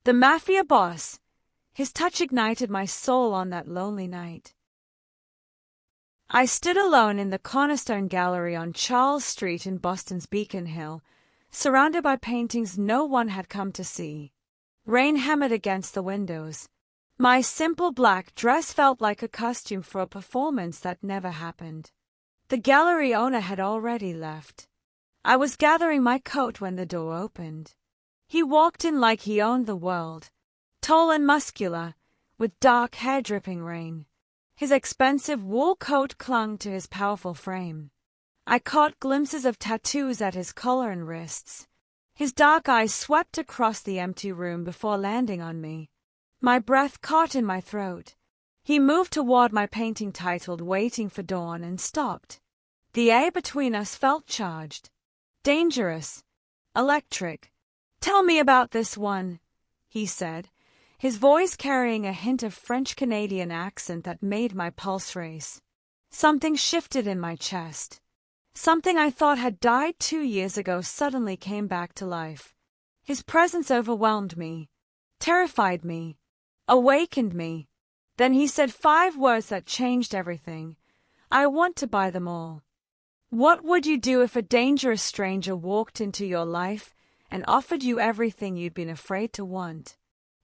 The Mafia boss. His touch ignited my soul on that lonely night. I stood alone in the Cornerstone Gallery on Charles Street in Boston's Beacon Hill, surrounded by paintings no one had come to see. Rain hammered against the windows. My simple black dress felt like a costume for a performance that never happened. The gallery owner had already left. I was gathering my coat when the door opened. He walked in like he owned the world, tall and muscular, with dark hair dripping rain. His expensive wool coat clung to his powerful frame. I caught glimpses of tattoos at his collar and wrists. His dark eyes swept across the empty room before landing on me. My breath caught in my throat. He moved toward my painting titled Waiting for Dawn and stopped. The air between us felt charged. Dangerous. Electric. "Tell me about this one," he said, his voice carrying a hint of French-Canadian accent that made my pulse race. Something shifted in my chest. Something I thought had died 2 years ago suddenly came back to life. His presence overwhelmed me, terrified me, awakened me. Then he said 5 words that changed everything. "I want to buy them all." What would you do if a dangerous stranger walked into your life and offered you everything you'd been afraid to want?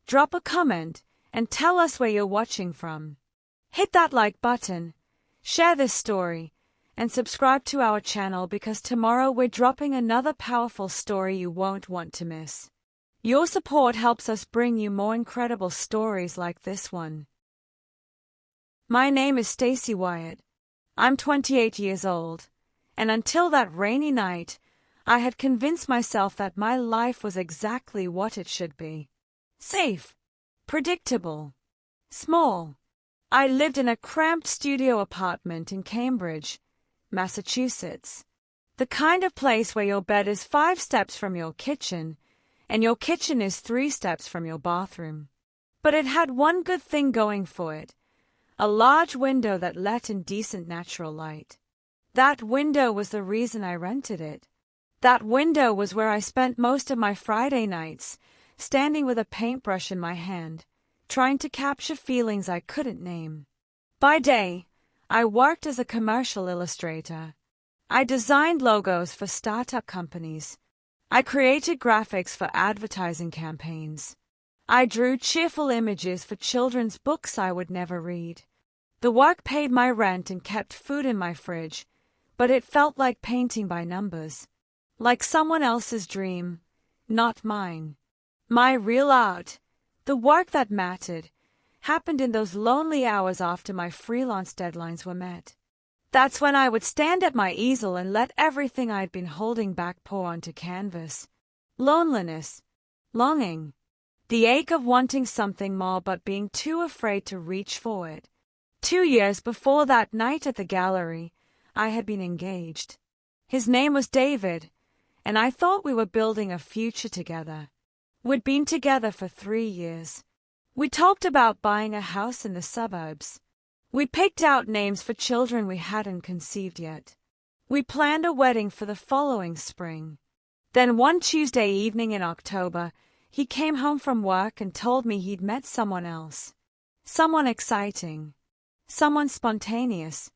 Drop a comment and tell us where you're watching from. Hit that like button, share this story, and subscribe to our channel because tomorrow we're dropping another powerful story you won't want to miss. Your support helps us bring you more incredible stories like this one. My name is Stacey Wyatt. I'm 28 years old, and until that rainy night, I had convinced myself that my life was exactly what it should be. Safe, predictable, small. I lived in a cramped studio apartment in Cambridge, Massachusetts. The kind of place where your bed is 5 steps from your kitchen, and your kitchen is 3 steps from your bathroom. But it had one good thing going for it: a large window that let in decent natural light. That window was the reason I rented it. That window was where I spent most of my Friday nights, standing with a paintbrush in my hand, trying to capture feelings I couldn't name. By day, I worked as a commercial illustrator. I designed logos for startup companies. I created graphics for advertising campaigns. I drew cheerful images for children's books I would never read. The work paid my rent and kept food in my fridge, but it felt like painting by numbers. Like someone else's dream, not mine. My real art, the work that mattered, happened in those lonely hours after my freelance deadlines were met. That's when I would stand at my easel and let everything I'd been holding back pour onto canvas. Loneliness, longing, the ache of wanting something more but being too afraid to reach for it. 2 years before that night at the gallery, I had been engaged. His name was David, and I thought we were building a future together. We'd been together for 3 years. We talked about buying a house in the suburbs. We picked out names for children we hadn't conceived yet. We planned a wedding for the following spring. Then one Tuesday evening in October, he came home from work and told me he'd met someone else. Someone exciting. Someone spontaneous.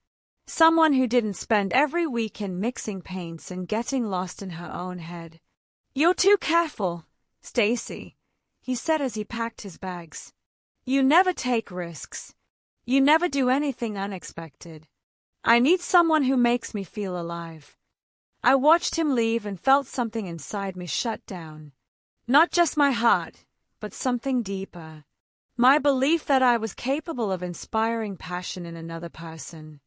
Someone who didn't spend every weekend mixing paints and getting lost in her own head. "You're too careful, Stacey," he said as he packed his bags. "You never take risks. You never do anything unexpected. I need someone who makes me feel alive." I watched him leave and felt something inside me shut down. Not just my heart, but something deeper. My belief that I was capable of inspiring passion in another person.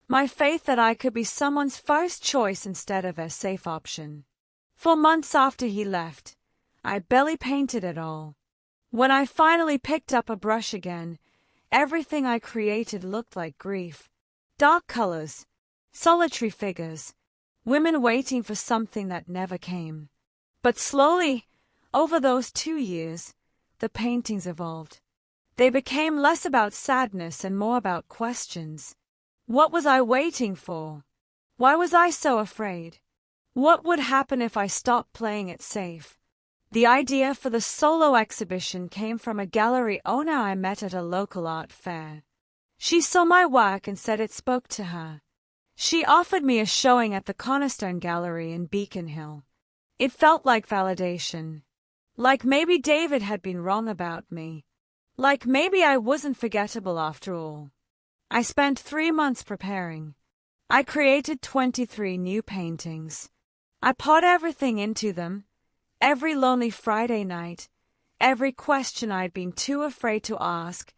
My faith that I could be someone's first choice instead of a safe option. For months after he left, I barely painted at all. When I finally picked up a brush again, everything I created looked like grief. Dark colors, solitary figures, women waiting for something that never came. But slowly, over those 2 years, the paintings evolved. They became less about sadness and more about questions. What was I waiting for? Why was I so afraid? What would happen if I stopped playing it safe? The idea for the solo exhibition came from a gallery owner I met at a local art fair. She saw my work and said it spoke to her. She offered me a showing at the Cornerstone Gallery in Beacon Hill. It felt like validation. Like maybe David had been wrong about me. Like maybe I wasn't forgettable after all. I spent 3 months preparing. I created 23 new paintings. I poured everything into them. Every lonely Friday night. Every question I'd been too afraid to ask.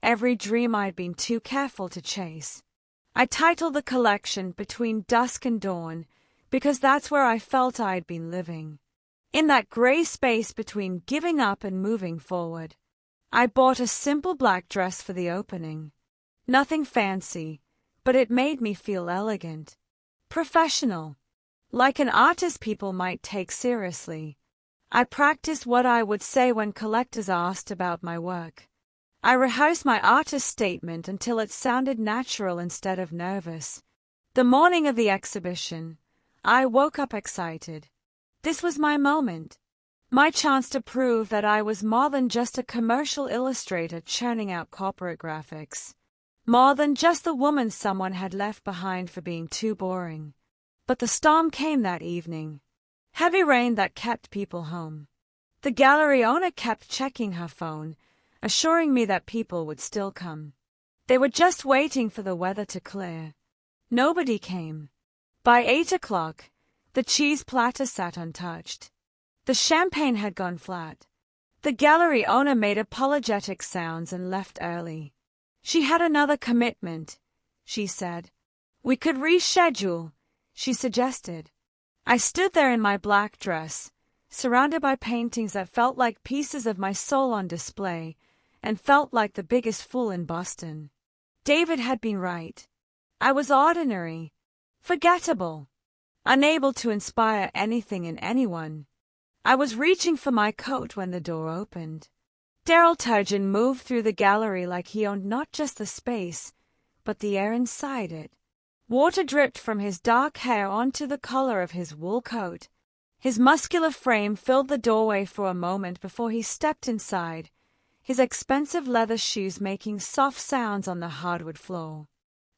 Every dream I'd been too careful to chase. I titled the collection Between Dusk and Dawn because that's where I felt I'd been living. In that gray space between giving up and moving forward. I bought a simple black dress for the opening. Nothing fancy, but it made me feel elegant. Professional. Like an artist people might take seriously. I practiced what I would say when collectors asked about my work. I rehearsed my artist statement until it sounded natural instead of nervous. The morning of the exhibition, I woke up excited. This was my moment. My chance to prove that I was more than just a commercial illustrator churning out corporate graphics. More than just the woman someone had left behind for being too boring. But the storm came that evening. Heavy rain that kept people home. The gallery owner kept checking her phone, assuring me that people would still come. They were just waiting for the weather to clear. Nobody came. By 8 o'clock, the cheese platter sat untouched. The champagne had gone flat. The gallery owner made apologetic sounds and left early. She had another commitment, she said. We could reschedule, she suggested. I stood there in my black dress, surrounded by paintings that felt like pieces of my soul on display, and felt like the biggest fool in Boston. David had been right. I was ordinary, forgettable, unable to inspire anything in anyone. I was reaching for my coat when the door opened. Daryl Turgeon moved through the gallery like he owned not just the space, but the air inside it. Water dripped from his dark hair onto the collar of his wool coat. His muscular frame filled the doorway for a moment before he stepped inside, his expensive leather shoes making soft sounds on the hardwood floor.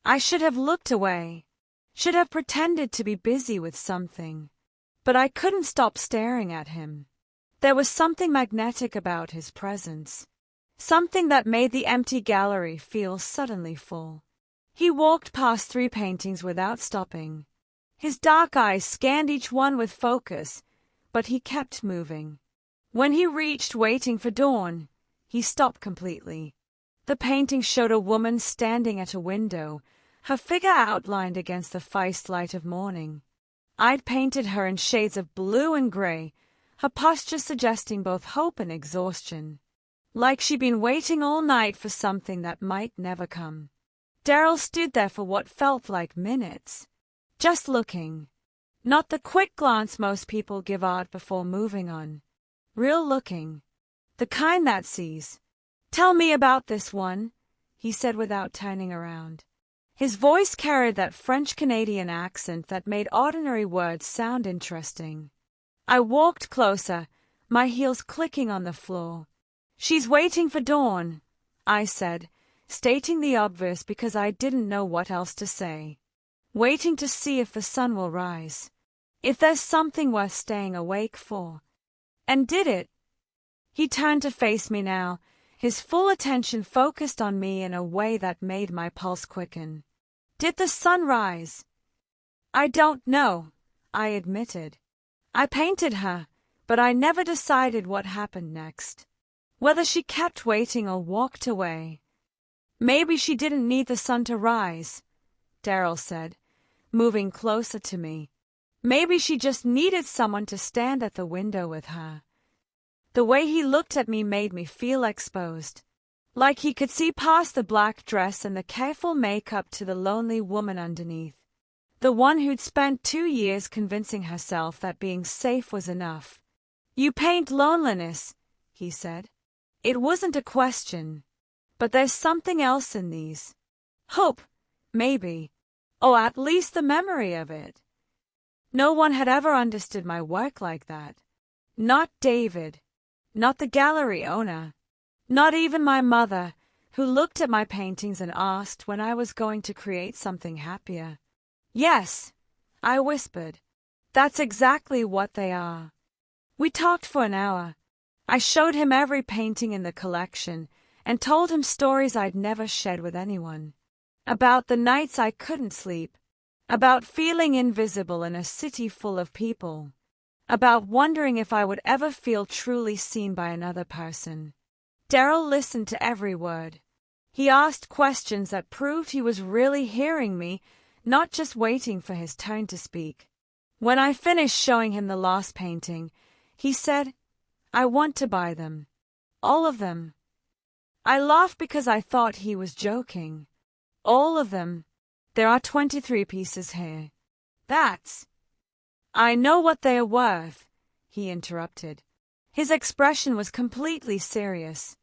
I should have looked away, should have pretended to be busy with something, but I couldn't stop staring at him. There was something magnetic about his presence, something that made the empty gallery feel suddenly full. He walked past 3 paintings without stopping. His dark eyes scanned each one with focus, but he kept moving. When he reached Waiting for Dawn, he stopped completely. The painting showed a woman standing at a window, her figure outlined against the feist light of morning. I'd painted her in shades of blue and gray, her posture suggesting both hope and exhaustion. Like she'd been waiting all night for something that might never come. Daryl stood there for what felt like minutes, just looking. Not the quick glance most people give art before moving on. Real looking. The kind that sees. Tell me about this one, he said without turning around. His voice carried that French-Canadian accent that made ordinary words sound interesting. I walked closer, my heels clicking on the floor. She's waiting for dawn, I said, stating the obvious because I didn't know what else to say. Waiting to see if the sun will rise. If there's something worth staying awake for. And did it? He turned to face me now, his full attention focused on me in a way that made my pulse quicken. Did the sun rise? I don't know, I admitted. I painted her, but I never decided what happened next. Whether she kept waiting or walked away. Maybe she didn't need the sun to rise, Daryl said, moving closer to me. Maybe she just needed someone to stand at the window with her. The way he looked at me made me feel exposed. Like he could see past the black dress and the careful makeup to the lonely woman underneath. The one who'd spent 2 years convincing herself that being safe was enough. You paint loneliness, he said. It wasn't a question. But there's something else in these. Hope, maybe. Or at least the memory of it. No one had ever understood my work like that. Not David. Not the gallery owner. Not even my mother, who looked at my paintings and asked when I was going to create something happier. Yes, I whispered. That's exactly what they are. We talked for an hour. I showed him every painting in the collection and told him stories I'd never shared with anyone. About the nights I couldn't sleep. About feeling invisible in a city full of people. About wondering if I would ever feel truly seen by another person. Daryl listened to every word. He asked questions that proved he was really hearing me, not just waiting for his turn to speak. When I finished showing him the last painting, he said, "I want to buy them. All of them." I laughed because I thought he was joking. All of them. There are 23 pieces here. That's... I know what they are worth, he interrupted. His expression was completely serious.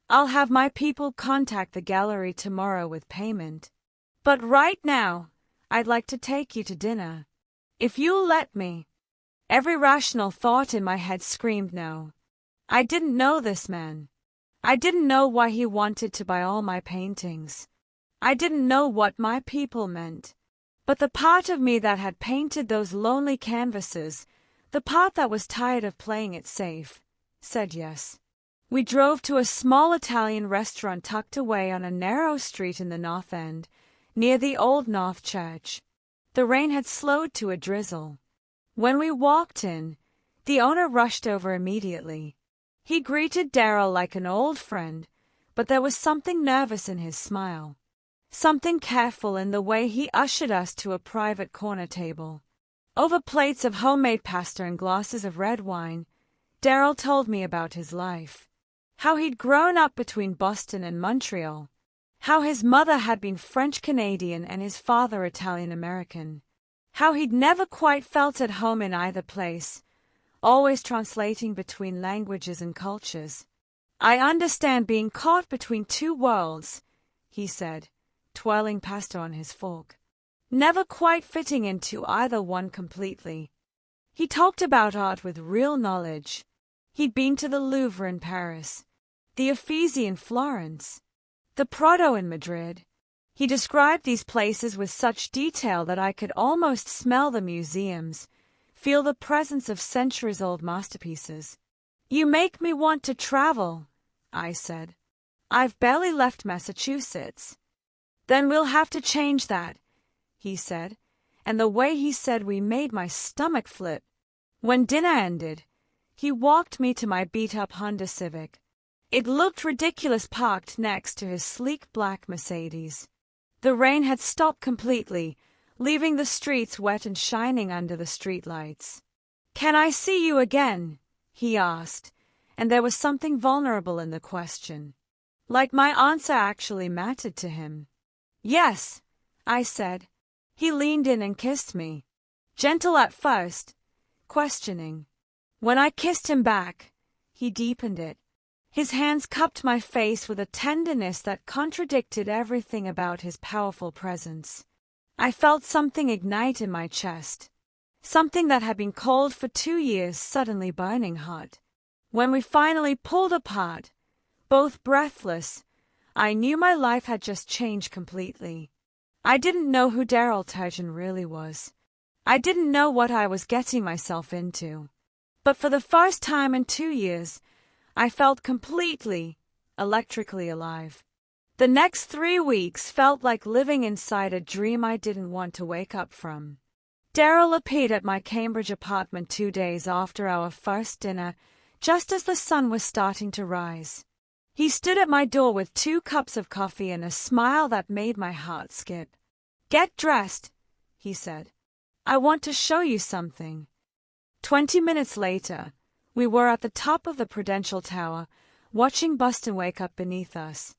I'll have my people contact the gallery tomorrow with payment. But right now, I'd like to take you to dinner. If you'll let me. Every rational thought in my head screamed no. I didn't know this man. I didn't know why he wanted to buy all my paintings. I didn't know what my people meant. But the part of me that had painted those lonely canvases, the part that was tired of playing it safe, said yes. We drove to a small Italian restaurant tucked away on a narrow street in the North End, near the Old North Church. The rain had slowed to a drizzle. When we walked in, the owner rushed over immediately. He greeted Daryl like an old friend, but there was something nervous in his smile. Something careful in the way he ushered us to a private corner table. Over plates of homemade pasta and glasses of red wine, Daryl told me about his life. How he'd grown up between Boston and Montreal. How his mother had been French-Canadian and his father Italian-American. How he'd never quite felt at home in either place, always translating between languages and cultures. I understand being caught between two worlds, he said, twirling pasta on his fork. Never quite fitting into either one completely. He talked about art with real knowledge. He'd been to the Louvre in Paris, the Uffizi in Florence, the Prado in Madrid. He described these places with such detail that I could almost smell the museums, feel the presence of centuries-old masterpieces. You make me want to travel, I said. I've barely left Massachusetts. Then we'll have to change that, he said, and the way he said we made my stomach flip. When dinner ended, he walked me to my beat-up Honda Civic. It looked ridiculous parked next to his sleek black Mercedes. The rain had stopped completely, leaving the streets wet and shining under the streetlights. "Can I see you again?" he asked, and there was something vulnerable in the question. Like my answer actually mattered to him. "Yes," I said. He leaned in and kissed me. Gentle at first, questioning. When I kissed him back, he deepened it. His hands cupped my face with a tenderness that contradicted everything about his powerful presence. I felt something ignite in my chest. Something that had been cold for 2 years suddenly burning hot. When we finally pulled apart, both breathless, I knew my life had just changed completely. I didn't know who Daryl Turgeon really was. I didn't know what I was getting myself into. But for the first time in 2 years, I felt completely, electrically alive. The next 3 weeks felt like living inside a dream I didn't want to wake up from. Daryl appeared at my Cambridge apartment 2 days after our first dinner, just as the sun was starting to rise. He stood at my door with 2 cups of coffee and a smile that made my heart skip. "Get dressed," he said. "I want to show you something." 20 minutes later, we were at the top of the Prudential Tower, watching Boston wake up beneath us.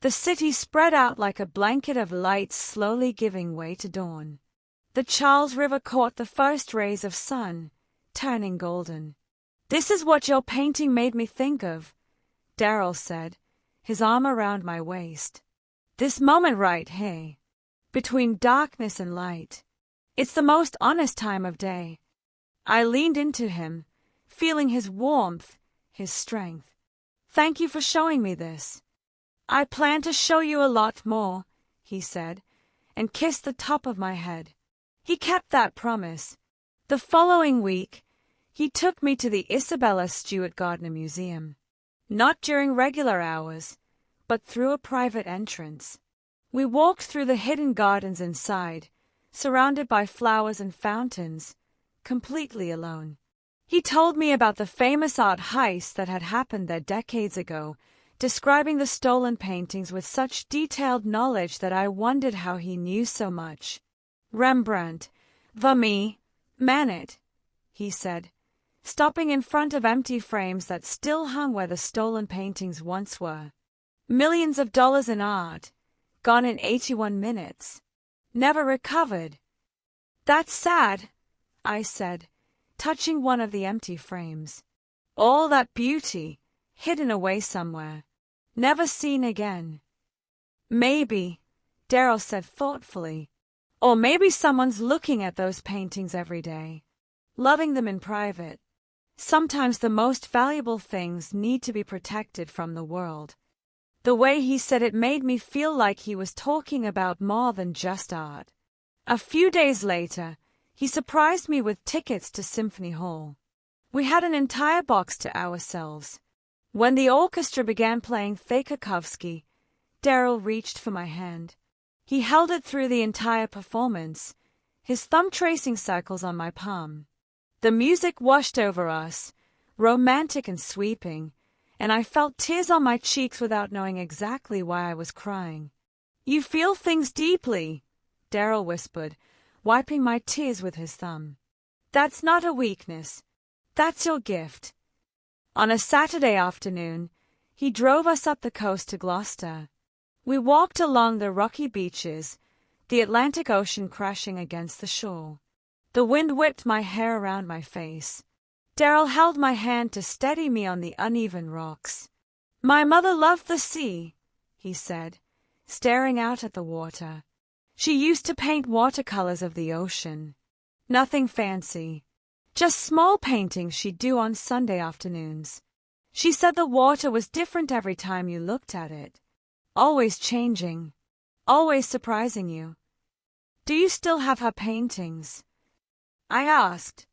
The city spread out like a blanket of light slowly giving way to dawn. The Charles River caught the first rays of sun, turning golden. "This is what your painting made me think of," Daryl said, his arm around my waist. "This moment right here, between darkness and light. It's the most honest time of day." I leaned into him, feeling his warmth, his strength. "Thank you for showing me this. I plan to show you a lot more," he said, and kissed the top of my head. He kept that promise. The following week, he took me to the Isabella Stewart Gardner Museum. Not during regular hours, but through a private entrance. We walked through the hidden gardens inside, surrounded by flowers and fountains, completely alone. He told me about the famous art heist that had happened there decades ago, describing the stolen paintings with such detailed knowledge that I wondered how he knew so much. "Rembrandt, Vermeer, Manet," he said, stopping in front of empty frames that still hung where the stolen paintings once were. "Millions of dollars in art, gone in 81 minutes. Never recovered." "That's sad," I said, touching one of the empty frames. "All that beauty, hidden away somewhere, never seen again." "Maybe," Daryl said thoughtfully, "or maybe someone's looking at those paintings every day, loving them in private. Sometimes the most valuable things need to be protected from the world." The way he said it made me feel like he was talking about more than just art. A few days later, he surprised me with tickets to Symphony Hall. We had an entire box to ourselves. When the orchestra began playing Tchaikovsky, Daryl reached for my hand. He held it through the entire performance, his thumb tracing circles on my palm. The music washed over us, romantic and sweeping, and I felt tears on my cheeks without knowing exactly why I was crying. "You feel things deeply," Daryl whispered, wiping my tears with his thumb. "That's not a weakness. That's your gift." On a Saturday afternoon, he drove us up the coast to Gloucester. We walked along the rocky beaches, the Atlantic Ocean crashing against the shore. The wind whipped my hair around my face. Daryl held my hand to steady me on the uneven rocks. "My mother loved the sea," he said, staring out at the water. "She used to paint watercolors of the ocean. Nothing fancy. Just small paintings she'd do on Sunday afternoons. She said the water was different every time you looked at it. Always changing. Always surprising you." "Do you still have her paintings?" I asked.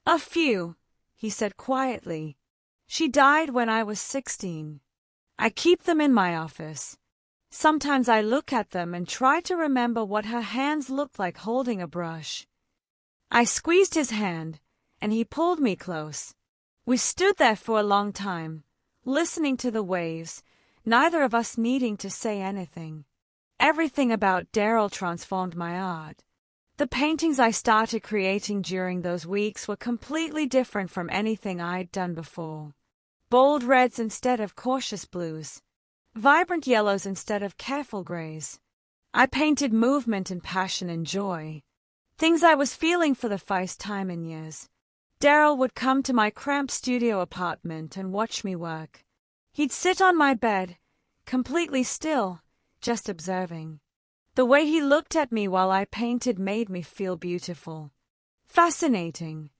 "A few," he said quietly. "She died when I was 16. I keep them in my office. Sometimes I look at them and try to remember what her hands looked like holding a brush." I squeezed his hand, and he pulled me close. We stood there for a long time, listening to the waves, neither of us needing to say anything. Everything about Daryl transformed my art. The paintings I started creating during those weeks were completely different from anything I'd done before. Bold reds instead of cautious blues. Vibrant yellows instead of careful grays. I painted movement and passion and joy. Things I was feeling for the first time in years. Daryl would come to my cramped studio apartment and watch me work. He'd sit on my bed, completely still, just observing. The way he looked at me while I painted made me feel beautiful. Fascinating.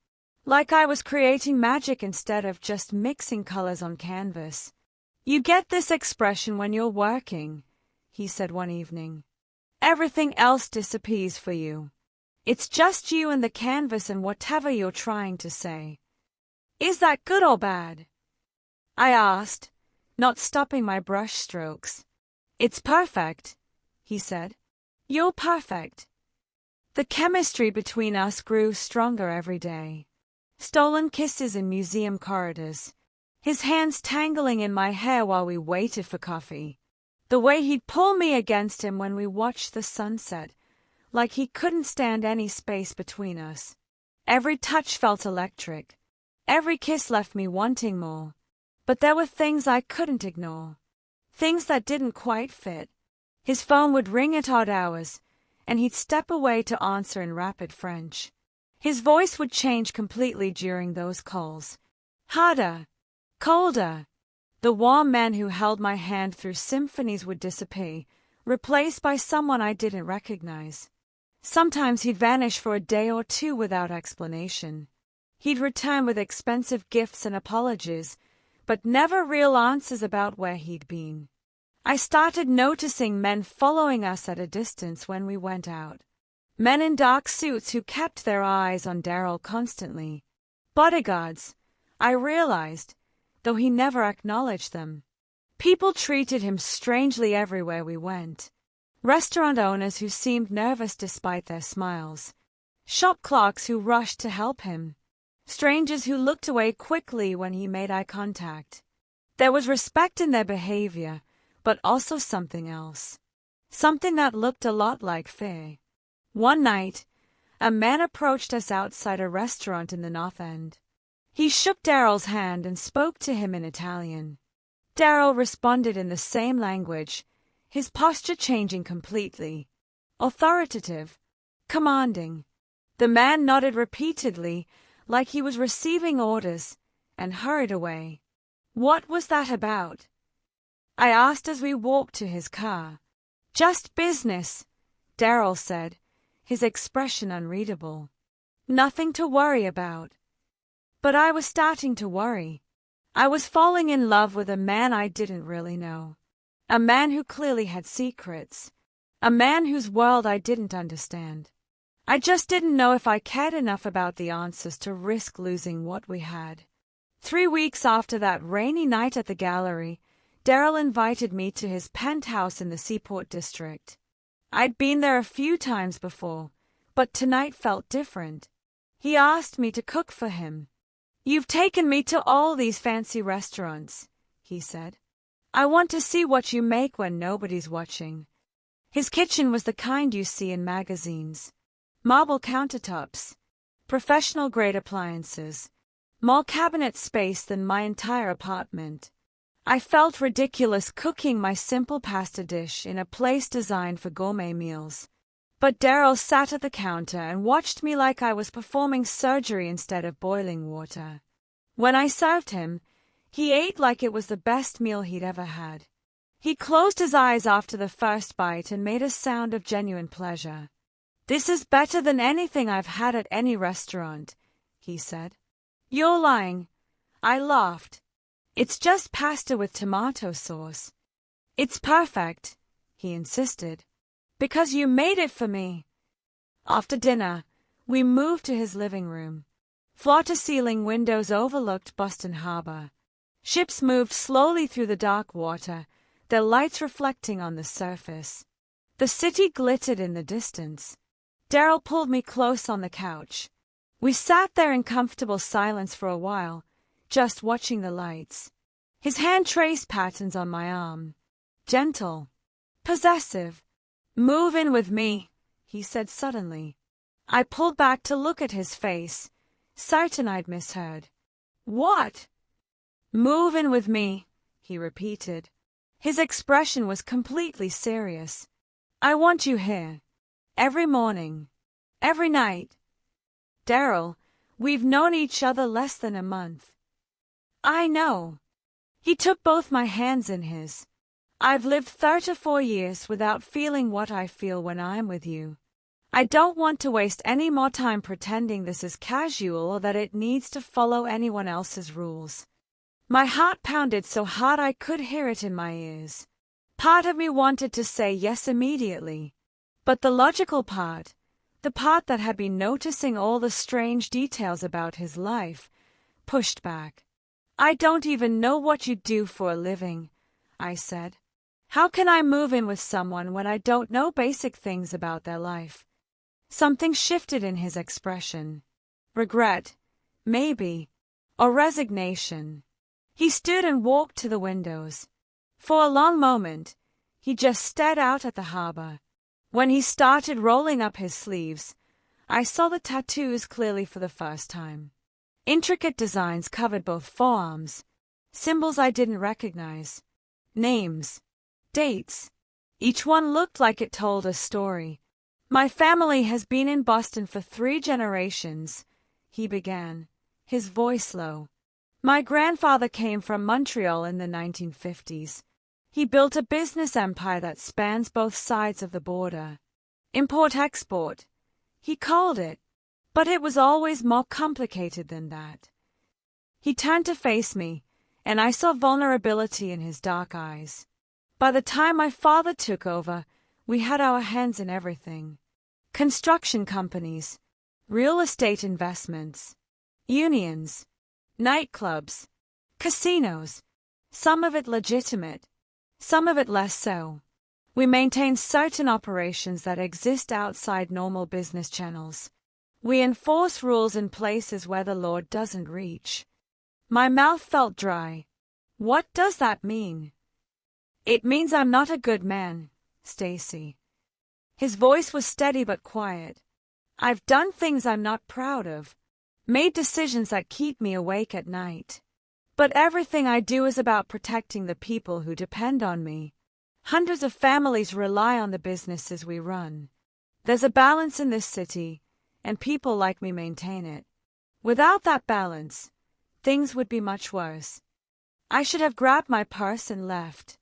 Like I was creating magic instead of just mixing colors on canvas. "You get this expression when you're working," he said one evening. "Everything else disappears for you. It's just you and the canvas and whatever you're trying to say." "Is that good or bad?" I asked, not stopping my brush strokes. "It's perfect," he said. "You're perfect." The chemistry between us grew stronger every day. Stolen kisses in museum corridors. His hands tangling in my hair while we waited for coffee. The way he'd pull me against him when we watched the sunset, like he couldn't stand any space between us. Every touch felt electric. Every kiss left me wanting more. But there were things I couldn't ignore. Things that didn't quite fit. His phone would ring at odd hours, and he'd step away to answer in rapid French. His voice would change completely during those calls. Harder. Colder. The warm man who held my hand through symphonies would disappear, replaced by someone I didn't recognize. Sometimes he'd vanish for a day or two without explanation. He'd return with expensive gifts and apologies, but never real answers about where he'd been. I started noticing men following us at a distance when we went out. Men in dark suits who kept their eyes on Daryl constantly. Bodyguards, I realized, though he never acknowledged them. People treated him strangely everywhere we went. Restaurant owners who seemed nervous despite their smiles. Shop clerks who rushed to help him. Strangers who looked away quickly when he made eye contact. There was respect in their behavior, but also something else. Something that looked a lot like fear. One night, a man approached us outside a restaurant in the North End. He shook Daryl's hand and spoke to him in Italian. Daryl responded in the same language, his posture changing completely. Authoritative, commanding. The man nodded repeatedly, like he was receiving orders, and hurried away. What was that about? I asked as we walked to his car. Just business, Daryl said, his expression unreadable. Nothing to worry about. But I was starting to worry. I was falling in love with a man I didn't really know. A man who clearly had secrets. A man whose world I didn't understand. I just didn't know if I cared enough about the answers to risk losing what we had. 3 weeks after that rainy night at the gallery, Daryl invited me to his penthouse in the Seaport district. I'd been there a few times before, but tonight felt different. He asked me to cook for him. "You've taken me to all these fancy restaurants," he said. "I want to see what you make when nobody's watching." His kitchen was the kind you see in magazines. Marble countertops, professional-grade appliances, more cabinet space than my entire apartment. I felt ridiculous cooking my simple pasta dish in a place designed for gourmet meals. But Daryl sat at the counter and watched me like I was performing surgery instead of boiling water. When I served him, he ate like it was the best meal he'd ever had. He closed his eyes after the first bite and made a sound of genuine pleasure. "This is better than anything I've had at any restaurant," he said. "You're lying." I laughed. "It's just pasta with tomato sauce." "It's perfect," he insisted. "Because you made it for me." After dinner, we moved to his living room. Floor-to-ceiling windows overlooked Boston Harbor. Ships moved slowly through the dark water, their lights reflecting on the surface. The city glittered in the distance. Daryl pulled me close on the couch. We sat there in comfortable silence for a while, just watching the lights. His hand traced patterns on my arm. Gentle. Possessive. "Move in with me," he said suddenly. I pulled back to look at his face, certain I'd misheard. "What?" "Move in with me," he repeated. His expression was completely serious. "I want you here. Every morning. Every night." "Daryl, we've known each other less than a month." "I know." He took both my hands in his. "I've lived 34 years without feeling what I feel when I'm with you. I don't want to waste any more time pretending this is casual or that it needs to follow anyone else's rules." My heart pounded so hard I could hear it in my ears. Part of me wanted to say yes immediately. But the logical part, the part that had been noticing all the strange details about his life, pushed back. "I don't even know what you do for a living," I said. "How can I move in with someone when I don't know basic things about their life?" Something shifted in his expression. Regret, maybe, or resignation. He stood and walked to the windows. For a long moment, he just stared out at the harbor. When he started rolling up his sleeves, I saw the tattoos clearly for the first time. Intricate designs covered both forearms, symbols I didn't recognize, names, dates. Each one looked like it told a story. "My family has been in Boston for 3 generations," he began, his voice low. "My grandfather came from Montreal in the 1950s. He built a business empire that spans both sides of the border. Import-export, he called it. But it was always more complicated than that. He turned to face me, and I saw vulnerability in his dark eyes. By the time my father took over, we had our hands in everything. Construction companies, real estate investments, unions, nightclubs, casinos, some of it legitimate, some of it less so. We maintain certain operations that exist outside normal business channels. We enforce rules in places where the Lord doesn't reach. My mouth felt dry. What does that mean? It means I'm not a good man, Stacey. His voice was steady but quiet. I've done things I'm not proud of, made decisions that keep me awake at night. But everything I do is about protecting the people who depend on me. Hundreds of families rely on the businesses we run. There's a balance in this city, and people like me maintain it. Without that balance, things would be much worse. I should have grabbed my purse and left.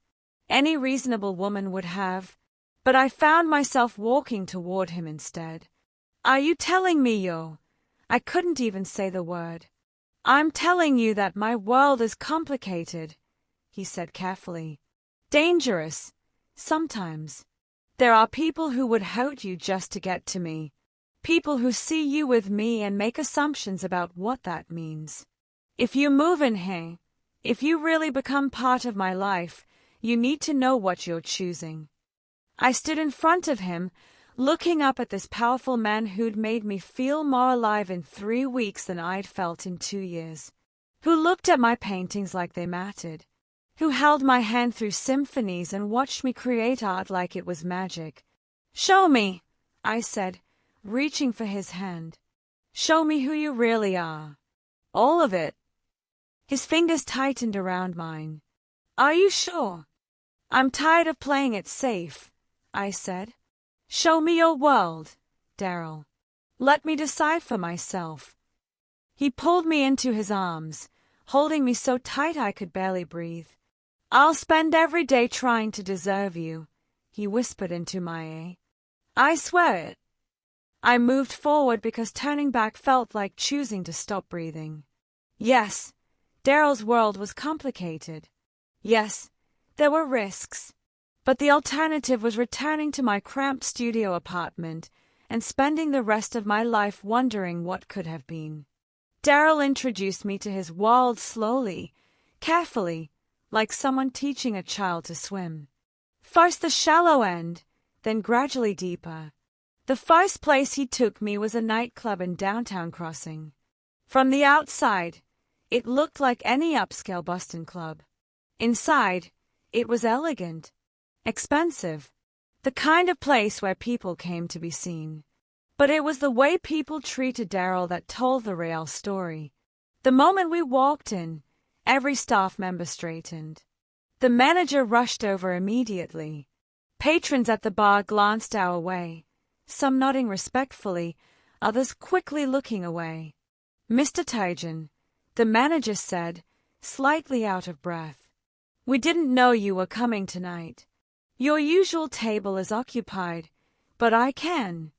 Any reasonable woman would have, but I found myself walking toward him instead. Are you telling me I couldn't even say the word. I'm telling you that my world is complicated, he said carefully. Dangerous, sometimes. There are people who would hurt you just to get to me. People who see you with me and make assumptions about what that means. If you move in here, if you really become part of my life, you need to know what you're choosing. I stood in front of him, looking up at this powerful man who'd made me feel more alive in 3 weeks than I'd felt in 2 years. Who looked at my paintings like they mattered. Who held my hand through symphonies and watched me create art like it was magic. Show me, I said, reaching for his hand. Show me who you really are. All of it. His fingers tightened around mine. Are you sure? I'm tired of playing it safe, I said. Show me your world, Daryl. Let me decide for myself. He pulled me into his arms, holding me so tight I could barely breathe. I'll spend every day trying to deserve you, he whispered into my ear. I swear it. I moved forward because turning back felt like choosing to stop breathing. Yes, Daryl's world was complicated. Yes, there were risks. But the alternative was returning to my cramped studio apartment and spending the rest of my life wondering what could have been. Daryl introduced me to his world slowly, carefully, like someone teaching a child to swim. First the shallow end, then gradually deeper. The first place he took me was a nightclub in downtown Crossing. From the outside, it looked like any upscale Boston club. Inside, it was elegant, expensive, the kind of place where people came to be seen. But it was the way people treated Daryl that told the real story. The moment we walked in, every staff member straightened. The manager rushed over immediately. Patrons at the bar glanced our way, some nodding respectfully, others quickly looking away. Mr. Turgeon, the manager said, slightly out of breath. We didn't know you were coming tonight. Your usual table is occupied, but I can.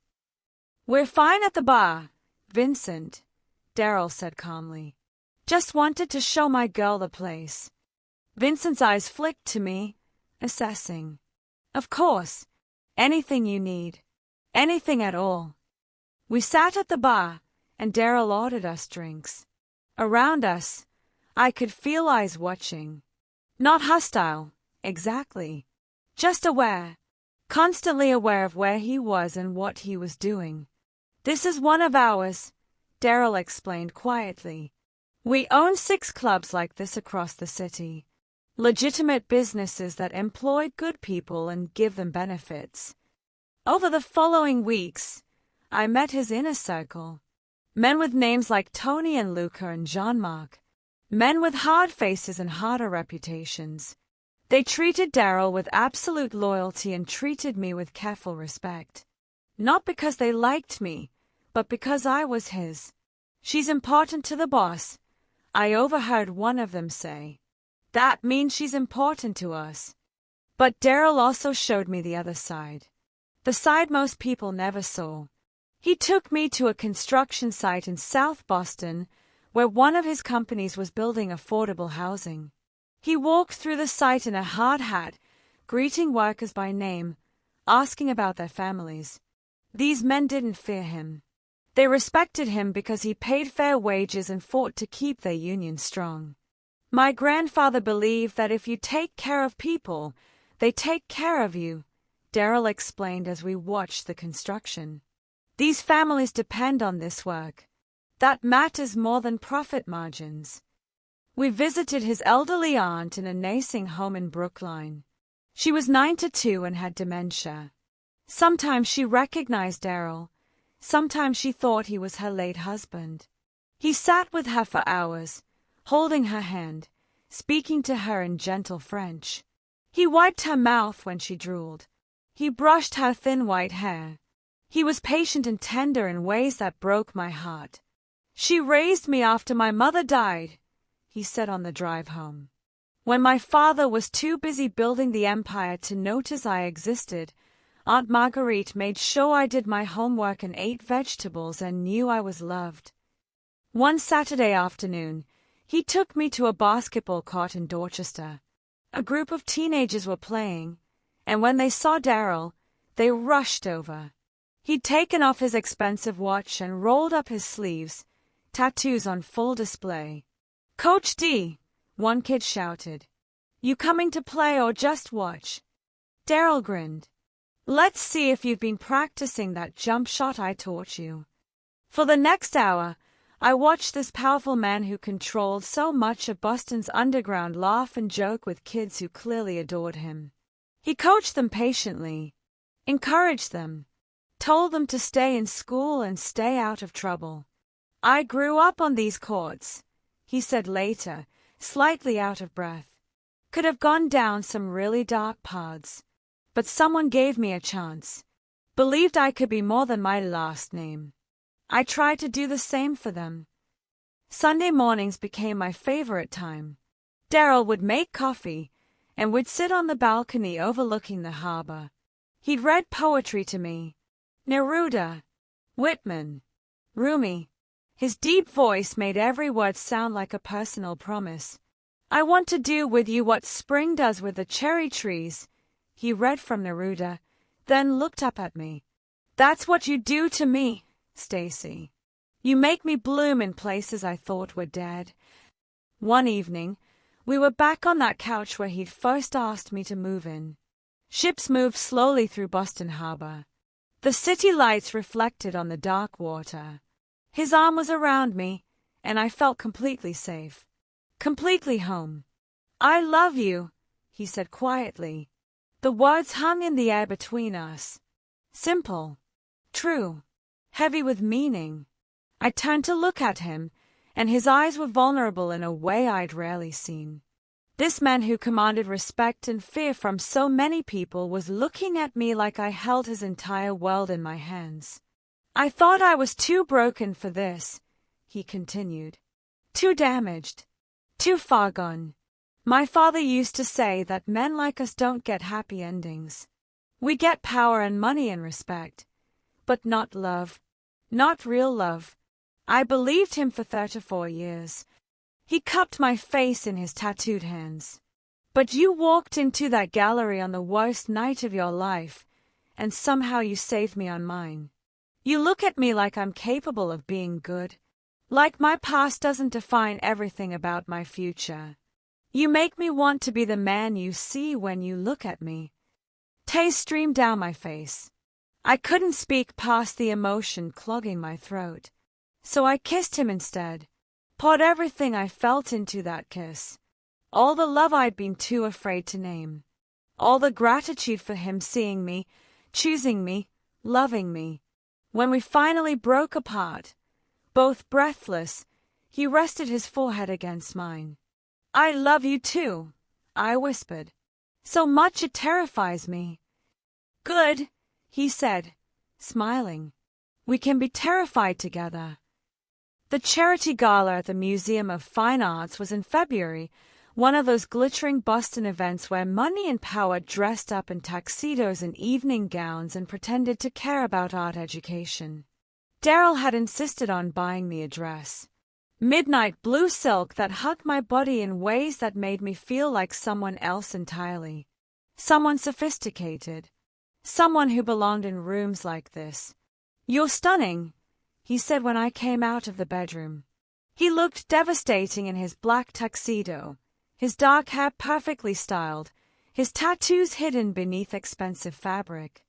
We're fine at the bar, Vincent, Daryl said calmly. Just wanted to show my girl the place. Vincent's eyes flicked to me, assessing. Of course, anything you need, anything at all. We sat at the bar, and Daryl ordered us drinks. Around us, I could feel eyes watching. Not hostile, exactly. Just aware, constantly aware of where he was and what he was doing. This is one of ours, Daryl explained quietly. We own 6 clubs like this across the city. Legitimate businesses that employ good people and give them benefits. Over the following weeks, I met his inner circle. Men with names like Tony and Luca and Jean-Marc. Men with hard faces and harder reputations. They treated Daryl with absolute loyalty and treated me with careful respect. Not because they liked me, but because I was his. She's important to the boss, I overheard one of them say. That means she's important to us. But Daryl also showed me the other side. The side most people never saw. He took me to a construction site in South Boston where one of his companies was building affordable housing. He walked through the site in a hard hat, greeting workers by name, asking about their families. These men didn't fear him. They respected him because he paid fair wages and fought to keep their union strong. My grandfather believed that if you take care of people, they take care of you, Daryl explained as we watched the construction. These families depend on this work. That matters more than profit margins. We visited his elderly aunt in a nursing home in Brookline. She was 92 and had dementia. Sometimes she recognized Daryl. Sometimes she thought he was her late husband. He sat with her for hours, holding her hand, speaking to her in gentle French. He wiped her mouth when she drooled. He brushed her thin white hair. He was patient and tender in ways that broke my heart. "She raised me after my mother died," he said on the drive home. When my father was too busy building the empire to notice I existed, Aunt Marguerite made sure I did my homework and ate vegetables and knew I was loved. One Saturday afternoon, he took me to a basketball court in Dorchester. A group of teenagers were playing, and when they saw Daryl, they rushed over. He'd taken off his expensive watch and rolled up his sleeves, tattoos on full display. "Coach D," one kid shouted. "You coming to play or just watch?" Daryl grinned. "Let's see if you've been practicing that jump shot I taught you." For the next hour, I watched this powerful man who controlled so much of Boston's underground laugh and joke with kids who clearly adored him. He coached them patiently, encouraged them, told them to stay in school and stay out of trouble. "I grew up on these courts," he said later, slightly out of breath. "Could have gone down some really dark paths, but someone gave me a chance, believed I could be more than my last name. I tried to do the same for them." Sunday mornings became my favorite time. Daryl would make coffee, and we'd sit on the balcony overlooking the harbor. He'd read poetry to me. Neruda, Whitman, Rumi. His deep voice made every word sound like a personal promise. "I want to do with you what spring does with the cherry trees," he read from Neruda, then looked up at me. "That's what you do to me, Stacey. You make me bloom in places I thought were dead." One evening, we were back on that couch where he'd first asked me to move in. Ships moved slowly through Boston Harbor. The city lights reflected on the dark water. His arm was around me, and I felt completely safe, completely home. "I love you," he said quietly. The words hung in the air between us. Simple, true, heavy with meaning. I turned to look at him, and his eyes were vulnerable in a way I'd rarely seen. This man who commanded respect and fear from so many people was looking at me like I held his entire world in my hands. "I thought I was too broken for this," he continued. "Too damaged. Too far gone. My father used to say that men like us don't get happy endings. We get power and money and respect, but not love. Not real love." I believed him for 34 years. He cupped my face in his tattooed hands. "But you walked into that gallery on the worst night of your life, and somehow you saved me on mine. You look at me like I'm capable of being good, like my past doesn't define everything about my future. You make me want to be the man you see when you look at me." Tears streamed down my face. I couldn't speak past the emotion clogging my throat, so I kissed him instead. Poured everything I felt into that kiss. All the love I'd been too afraid to name. All the gratitude for him seeing me, choosing me, loving me. When we finally broke apart, both breathless, he rested his forehead against mine. "I love you too," I whispered. "So much it terrifies me." "Good," he said, smiling. "We can be terrified together." The charity gala at the Museum of Fine Arts was in February, one of those glittering Boston events where money and power dressed up in tuxedos and evening gowns and pretended to care about art education. Daryl had insisted on buying me a dress. Midnight blue silk that hugged my body in ways that made me feel like someone else entirely. Someone sophisticated. Someone who belonged in rooms like this. "You're stunning," he said when I came out of the bedroom. He looked devastating in his black tuxedo, his dark hair perfectly styled, his tattoos hidden beneath expensive fabric.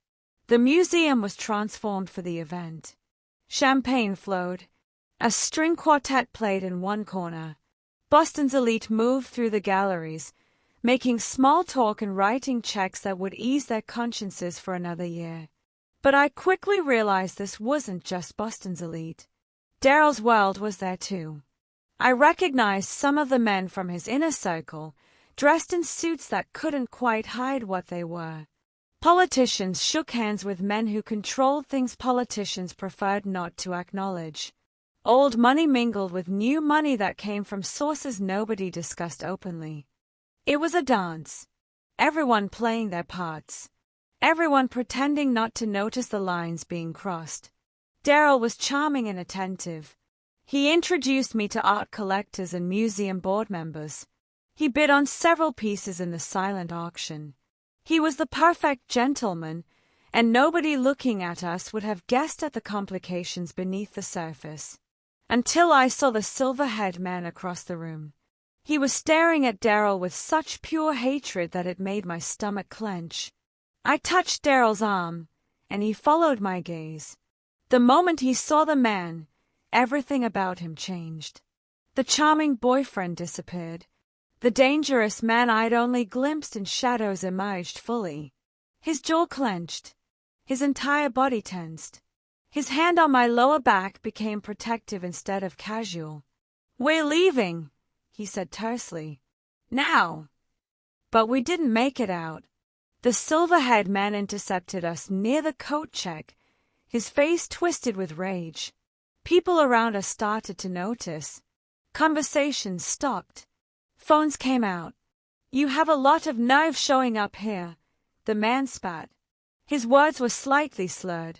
The museum was transformed for the event. Champagne flowed. A string quartet played in one corner. Boston's elite moved through the galleries, making small talk and writing checks that would ease their consciences for another year. But I quickly realized this wasn't just Boston's elite. Daryl's world was there too. I recognized some of the men from his inner circle, dressed in suits that couldn't quite hide what they were. Politicians shook hands with men who controlled things politicians preferred not to acknowledge. Old money mingled with new money that came from sources nobody discussed openly. It was a dance. Everyone playing their parts. Everyone pretending not to notice the lines being crossed. Daryl was charming and attentive. He introduced me to art collectors and museum board members. He bid on several pieces in the silent auction. He was the perfect gentleman, and nobody looking at us would have guessed at the complications beneath the surface. Until I saw the silver-haired man across the room. He was staring at Daryl with such pure hatred that it made my stomach clench. I touched Daryl's arm, and he followed my gaze. The moment he saw the man, everything about him changed. The charming boyfriend disappeared. The dangerous man I'd only glimpsed in shadows emerged fully. His jaw clenched. His entire body tensed. His hand on my lower back became protective instead of casual. "We're leaving," he said tersely. "Now." But we didn't make it out. The silver-haired man intercepted us near the coat check, his face twisted with rage. People around us started to notice. Conversations stopped. Phones came out. "You have a lot of nerve showing up here," the man spat. His words were slightly slurred.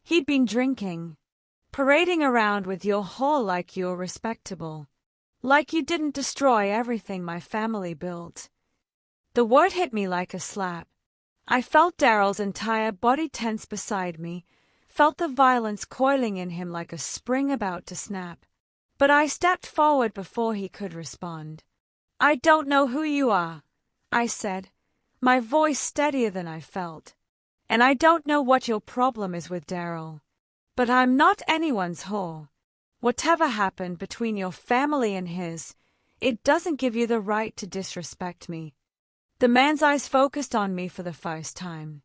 He'd been drinking. "Parading around with your haul like you're respectable. Like you didn't destroy everything my family built." The word hit me like a slap. I felt Daryl's entire body tense beside me, felt the violence coiling in him like a spring about to snap. But I stepped forward before he could respond. "I don't know who you are," I said, my voice steadier than I felt. "And I don't know what your problem is with Daryl. But I'm not anyone's whore. Whatever happened between your family and his, it doesn't give you the right to disrespect me." The man's eyes focused on me for the first time.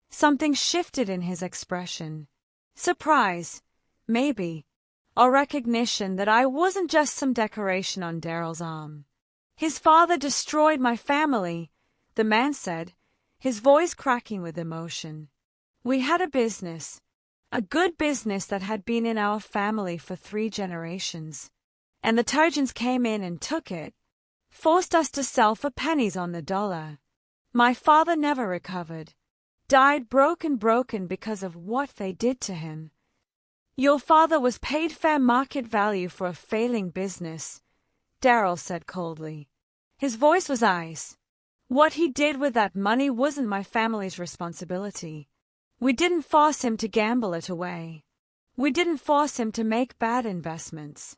Something shifted in his expression. Surprise, maybe, or recognition that I wasn't just some decoration on Daryl's arm. "His father destroyed my family," the man said, his voice cracking with emotion. "We had a business, a good business that had been in our family for 3 generations. And the Turgeons came in and took it, forced us to sell for pennies on the dollar. My father never recovered, died broken because of what they did to him. Your father was paid fair market value for a failing business," Daryl said coldly. His voice was ice. "What he did with that money wasn't my family's responsibility. We didn't force him to gamble it away. We didn't force him to make bad investments.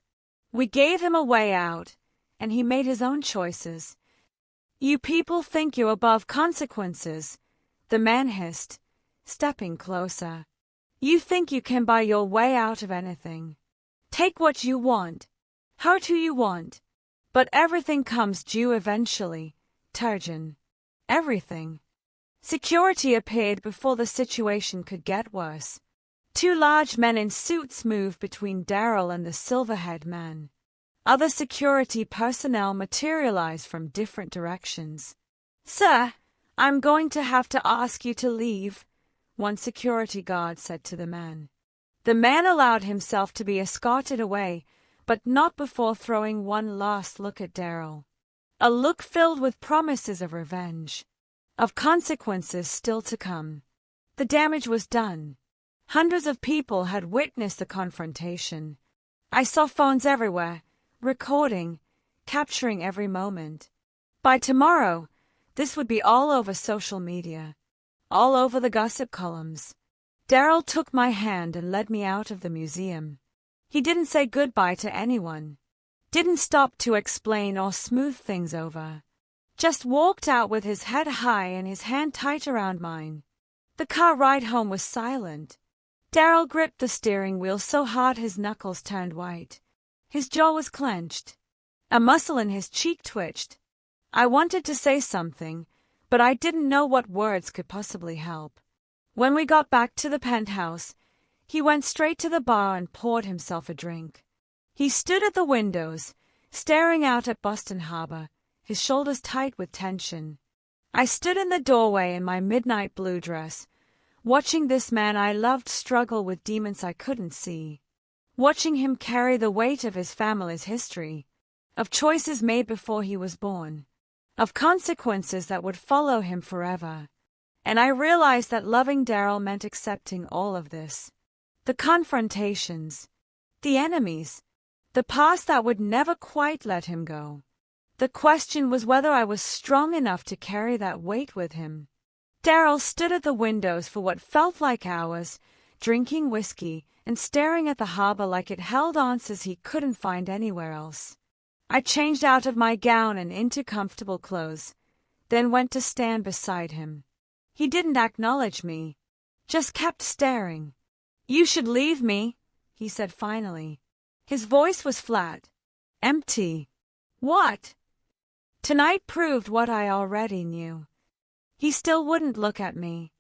We gave him a way out, and he made his own choices. You people think you're above consequences," the man hissed, stepping closer. "You think you can buy your way out of anything. Take what you want, hurt who you want. But everything comes due eventually, Turgeon. Everything." Security appeared before the situation could get worse. 2 large men in suits moved between Daryl and the silver-haired man. Other security personnel materialized from different directions. "Sir, I'm going to have to ask you to leave," one security guard said to the man. The man allowed himself to be escorted away, but not before throwing one last look at Daryl. A look filled with promises of revenge, of consequences still to come. The damage was done. Hundreds of people had witnessed the confrontation. I saw phones everywhere, recording, capturing every moment. By tomorrow, this would be all over social media, all over the gossip columns. Daryl took my hand and led me out of the museum. He didn't say goodbye to anyone, didn't stop to explain or smooth things over. Just walked out with his head high and his hand tight around mine. The car ride home was silent. Daryl gripped the steering wheel so hard his knuckles turned white. His jaw was clenched. A muscle in his cheek twitched. I wanted to say something, but I didn't know what words could possibly help. When we got back to the penthouse, he went straight to the bar and poured himself a drink. He stood at the windows, staring out at Boston Harbor, his shoulders tight with tension. I stood in the doorway in my midnight blue dress, watching this man I loved struggle with demons I couldn't see, watching him carry the weight of his family's history, of choices made before he was born, of consequences that would follow him forever. And I realized that loving Daryl meant accepting all of this. The confrontations, the enemies, the past that would never quite let him go. The question was whether I was strong enough to carry that weight with him. Daryl stood at the windows for what felt like hours, drinking whiskey and staring at the harbor like it held answers he couldn't find anywhere else. I changed out of my gown and into comfortable clothes, then went to stand beside him. He didn't acknowledge me, just kept staring. "You should leave me," he said finally. His voice was flat, empty. "What?" Tonight proved what I already knew. He still wouldn't look at me.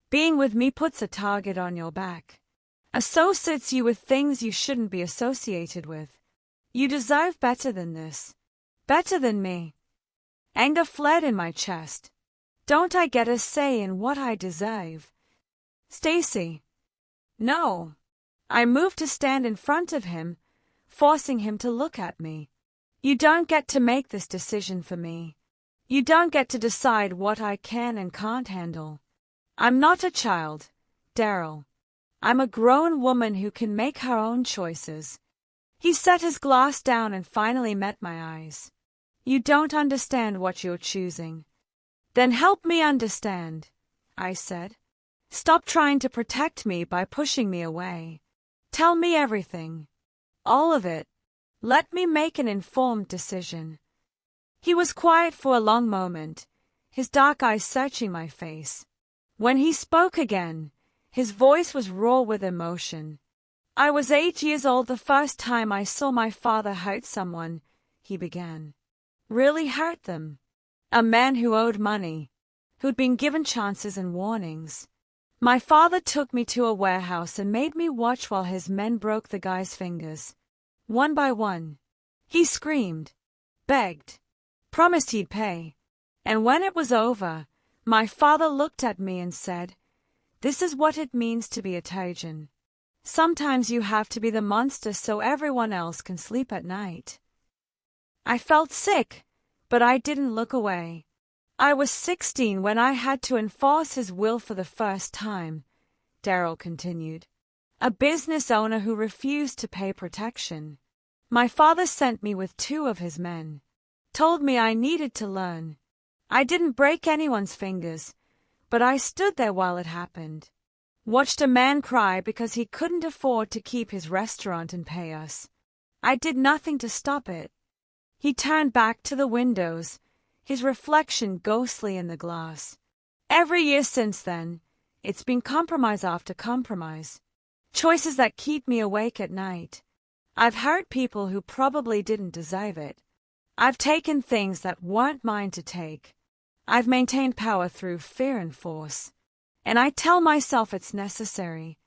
Being with me puts a target on your back. Associates you with things you shouldn't be associated with. You deserve better than this. Better than me. Anger fled in my chest. Don't I get a say in what I deserve? Stacey. No. I moved to stand in front of him, forcing him to look at me. You don't get to make this decision for me. You don't get to decide what I can and can't handle. I'm not a child, Daryl. I'm a grown woman who can make her own choices. He set his glass down and finally met my eyes. You don't understand what you're choosing. Then help me understand, I said. Stop trying to protect me by pushing me away. Tell me everything. All of it. Let me make an informed decision. He was quiet for a long moment, his dark eyes searching my face. When he spoke again, his voice was raw with emotion. I was 8 years old the first time I saw my father hurt someone, he began. Really hurt them. A man who owed money, who'd been given chances and warnings. My father took me to a warehouse and made me watch while his men broke the guy's fingers. One by one. He screamed, begged, promised he'd pay. And when it was over, my father looked at me and said, "This is what it means to be a Turgeon. Sometimes you have to be the monster so everyone else can sleep at night." I felt sick, but I didn't look away. I was 16 when I had to enforce his will for the first time, Daryl continued. A business owner who refused to pay protection. My father sent me with 2 of his men. Told me I needed to learn. I didn't break anyone's fingers, but I stood there while it happened. Watched a man cry because he couldn't afford to keep his restaurant and pay us. I did nothing to stop it. He turned back to the windows, his reflection ghostly in the glass. Every year since then, it's been compromise after compromise. Choices that keep me awake at night. I've hurt people who probably didn't deserve it. I've taken things that weren't mine to take. I've maintained power through fear and force. And I tell myself it's necessary.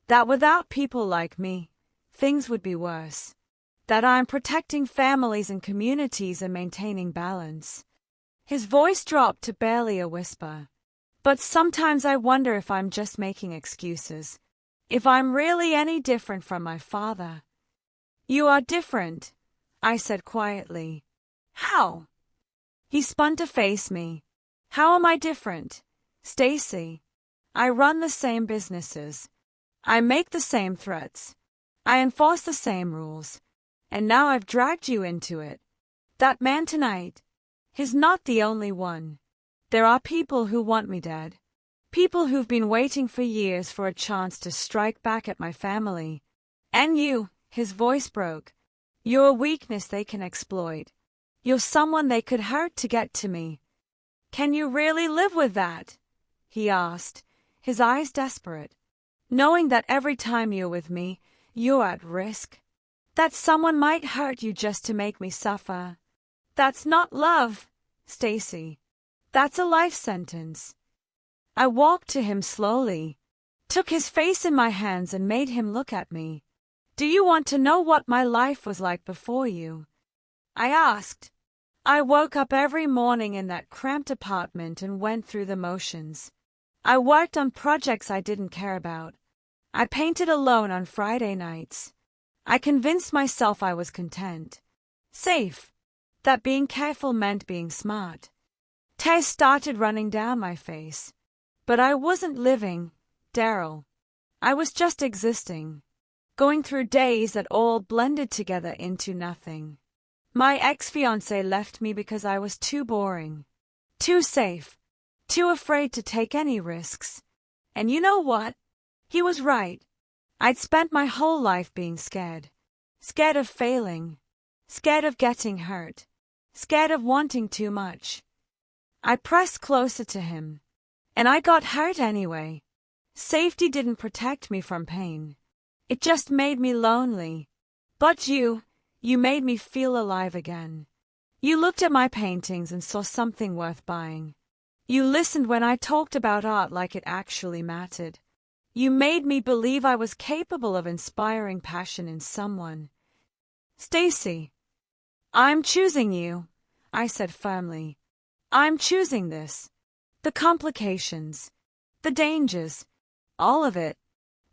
That without people like me, things would be worse. That I'm protecting families and communities and maintaining balance. His voice dropped to barely a whisper. But sometimes I wonder if I'm just making excuses. If I'm really any different from my father. You are different, I said quietly. How? He spun to face me. How am I different? Stacey. I run the same businesses. I make the same threats. I enforce the same rules. And now I've dragged you into it. That man tonight, he's not the only one. There are people who want me dead. People who've been waiting for years for a chance to strike back at my family. And you, his voice broke. You're a weakness they can exploit. You're someone they could hurt to get to me. Can you really live with that? He asked, his eyes desperate. Knowing that every time you're with me, you're at risk. That someone might hurt you just to make me suffer. That's not love, Stacey. That's a life sentence. I walked to him slowly, took his face in my hands and made him look at me. Do you want to know what my life was like before you? I asked. I woke up every morning in that cramped apartment and went through the motions. I worked on projects I didn't care about. I painted alone on Friday nights. I convinced myself I was content. Safe. That being careful meant being smart. Tears started running down my face. But I wasn't living, Daryl. I was just existing. Going through days that all blended together into nothing. My ex-fiancé left me because I was too boring. Too safe. Too afraid to take any risks. And you know what? He was right. I'd spent my whole life being scared. Scared of failing. Scared of getting hurt. Scared of wanting too much. I pressed closer to him. And I got hurt anyway. Safety didn't protect me from pain. It just made me lonely. But you made me feel alive again. You looked at my paintings and saw something worth buying. You listened when I talked about art like it actually mattered. You made me believe I was capable of inspiring passion in someone. Stacey, I'm choosing you, I said firmly. I'm choosing this. The complications, the dangers, all of it.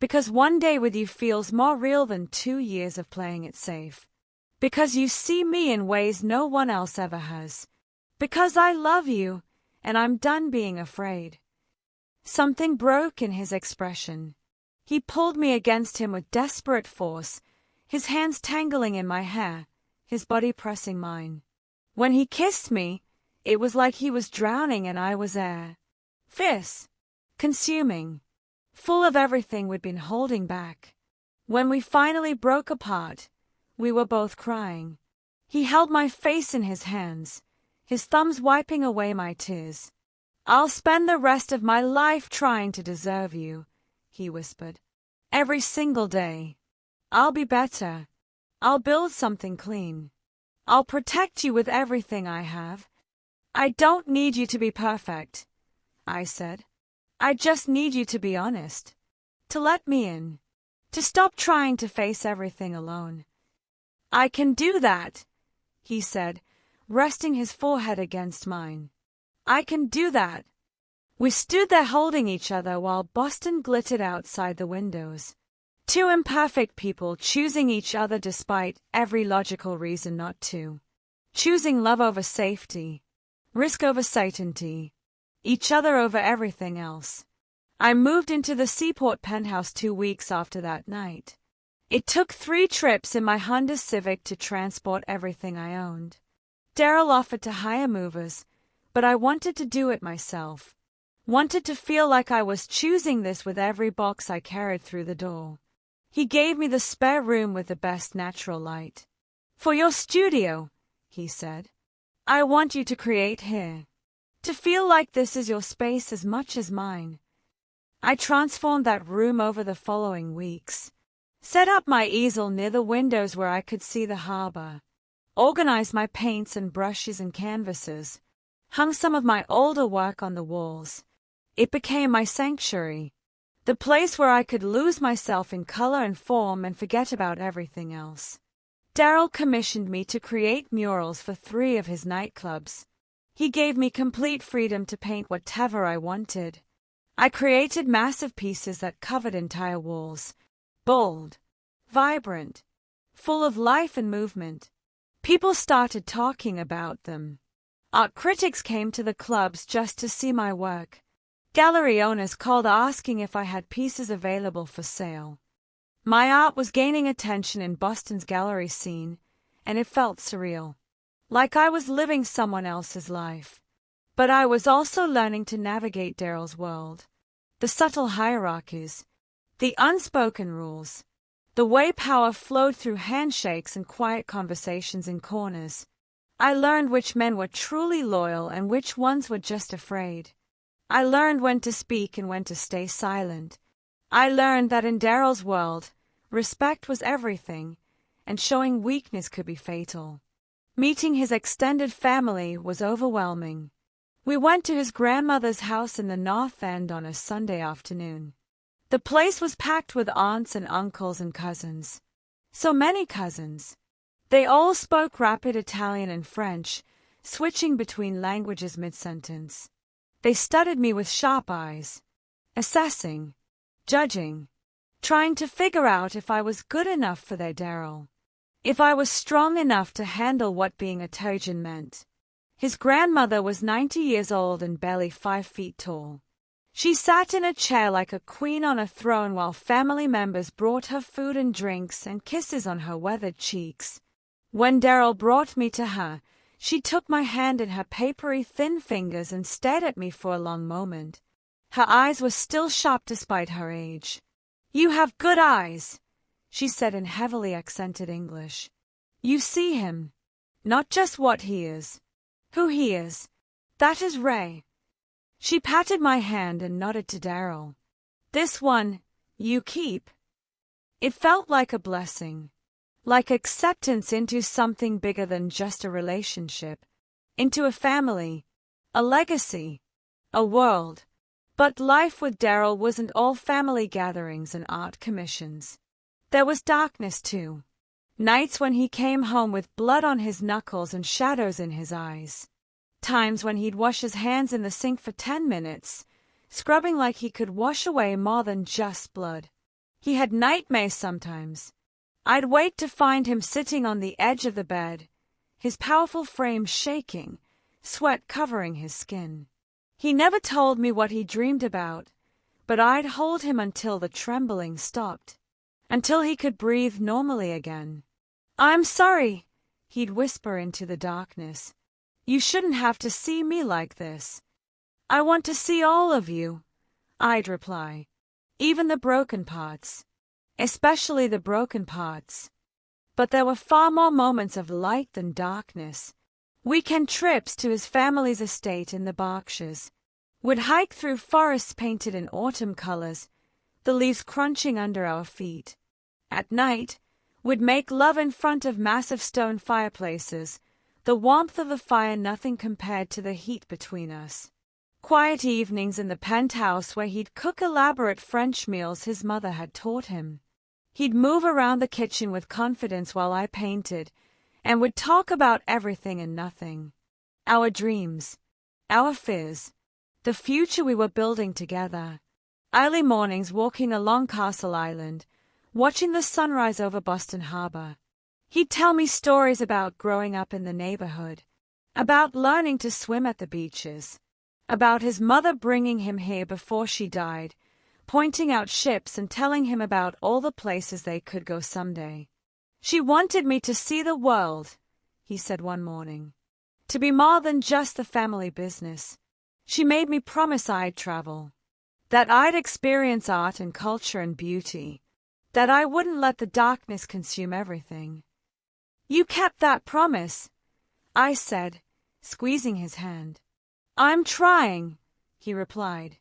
Because one day with you feels more real than 2 years of playing it safe. Because you see me in ways no one else ever has. Because I love you, and I'm done being afraid. Something broke in his expression. He pulled me against him with desperate force, his hands tangling in my hair, his body pressing mine. When he kissed me, it was like he was drowning and I was air. Fierce, consuming, full of everything we'd been holding back. When we finally broke apart, we were both crying. He held my face in his hands, his thumbs wiping away my tears. I'll spend the rest of my life trying to deserve you, he whispered. Every single day. I'll be better. I'll build something clean. I'll protect you with everything I have. I don't need you to be perfect, I said. I just need you to be honest. To let me in. To stop trying to face everything alone. I can do that, he said, resting his forehead against mine. I can do that. We stood there holding each other while Boston glittered outside the windows. Two imperfect people choosing each other despite every logical reason not to. Choosing love over safety. Risk over certainty. Each other over everything else. I moved into the Seaport penthouse 2 weeks after that night. It took 3 trips in my Honda Civic to transport everything I owned. Daryl offered to hire movers, but I wanted to do it myself. Wanted to feel like I was choosing this with every box I carried through the door. He gave me the spare room with the best natural light. For your studio, he said. I want you to create here. To feel like this is your space as much as mine. I transformed that room over the following weeks. Set up my easel near the windows where I could see the harbor. Organized my paints and brushes and canvases. Hung some of my older work on the walls. It became my sanctuary. The place where I could lose myself in color and form and forget about everything else. Daryl commissioned me to create murals for 3 of his nightclubs. He gave me complete freedom to paint whatever I wanted. I created massive pieces that covered entire walls. Bold, vibrant, full of life and movement. People started talking about them. Art critics came to the clubs just to see my work. Gallery owners called asking if I had pieces available for sale. My art was gaining attention in Boston's gallery scene, and it felt surreal, like I was living someone else's life. But I was also learning to navigate Daryl's world. The subtle hierarchies, the unspoken rules, the way power flowed through handshakes and quiet conversations in corners. I learned which men were truly loyal and which ones were just afraid. I learned when to speak and when to stay silent. I learned that in Daryl's world, respect was everything, and showing weakness could be fatal. Meeting his extended family was overwhelming. We went to his grandmother's house in the North End on a Sunday afternoon. The place was packed with aunts and uncles and cousins. So many cousins. They all spoke rapid Italian and French, switching between languages mid-sentence. They studied me with sharp eyes, assessing, judging, trying to figure out if I was good enough for their Daryl, if I was strong enough to handle what being a Turgeon meant. His grandmother was 90 years old and barely 5 feet tall. She sat in a chair like a queen on a throne while family members brought her food and drinks and kisses on her weathered cheeks. When Daryl brought me to her, she took my hand in her papery thin fingers and stared at me for a long moment. Her eyes were still sharp despite her age. "You have good eyes," she said in heavily accented English. "You see him. Not just what he is. Who he is. That is Ray." She patted my hand and nodded to Daryl. "This one, you keep." It felt like a blessing. Like acceptance into something bigger than just a relationship, into a family, a legacy, a world. But life with Daryl wasn't all family gatherings and art commissions. There was darkness too. Nights when he came home with blood on his knuckles and shadows in his eyes. Times when he'd wash his hands in the sink for 10 minutes, scrubbing like he could wash away more than just blood. He had nightmares sometimes. I'd wait to find him sitting on the edge of the bed, his powerful frame shaking, sweat covering his skin. He never told me what he dreamed about, but I'd hold him until the trembling stopped, until he could breathe normally again. "I'm sorry," he'd whisper into the darkness. "You shouldn't have to see me like this." "I want to see all of you," I'd reply, "even the broken parts. Especially the broken parts." But there were far more moments of light than darkness. Weekend trips to his family's estate in the Berkshires. We'd hike through forests painted in autumn colors, the leaves crunching under our feet. At night, we'd make love in front of massive stone fireplaces, the warmth of the fire nothing compared to the heat between us. Quiet evenings in the penthouse where he'd cook elaborate French meals his mother had taught him. He'd move around the kitchen with confidence while I painted, and would talk about everything and nothing. Our dreams, our fears, the future we were building together. Early mornings walking along Castle Island, watching the sunrise over Boston Harbor. He'd tell me stories about growing up in the neighborhood, about learning to swim at the beaches, about his mother bringing him here before she died, pointing out ships and telling him about all the places they could go someday. "She wanted me to see the world," he said one morning, "to be more than just the family business. She made me promise I'd travel, that I'd experience art and culture and beauty, that I wouldn't let the darkness consume everything." "You kept that promise," I said, squeezing his hand. "I'm trying," he replied.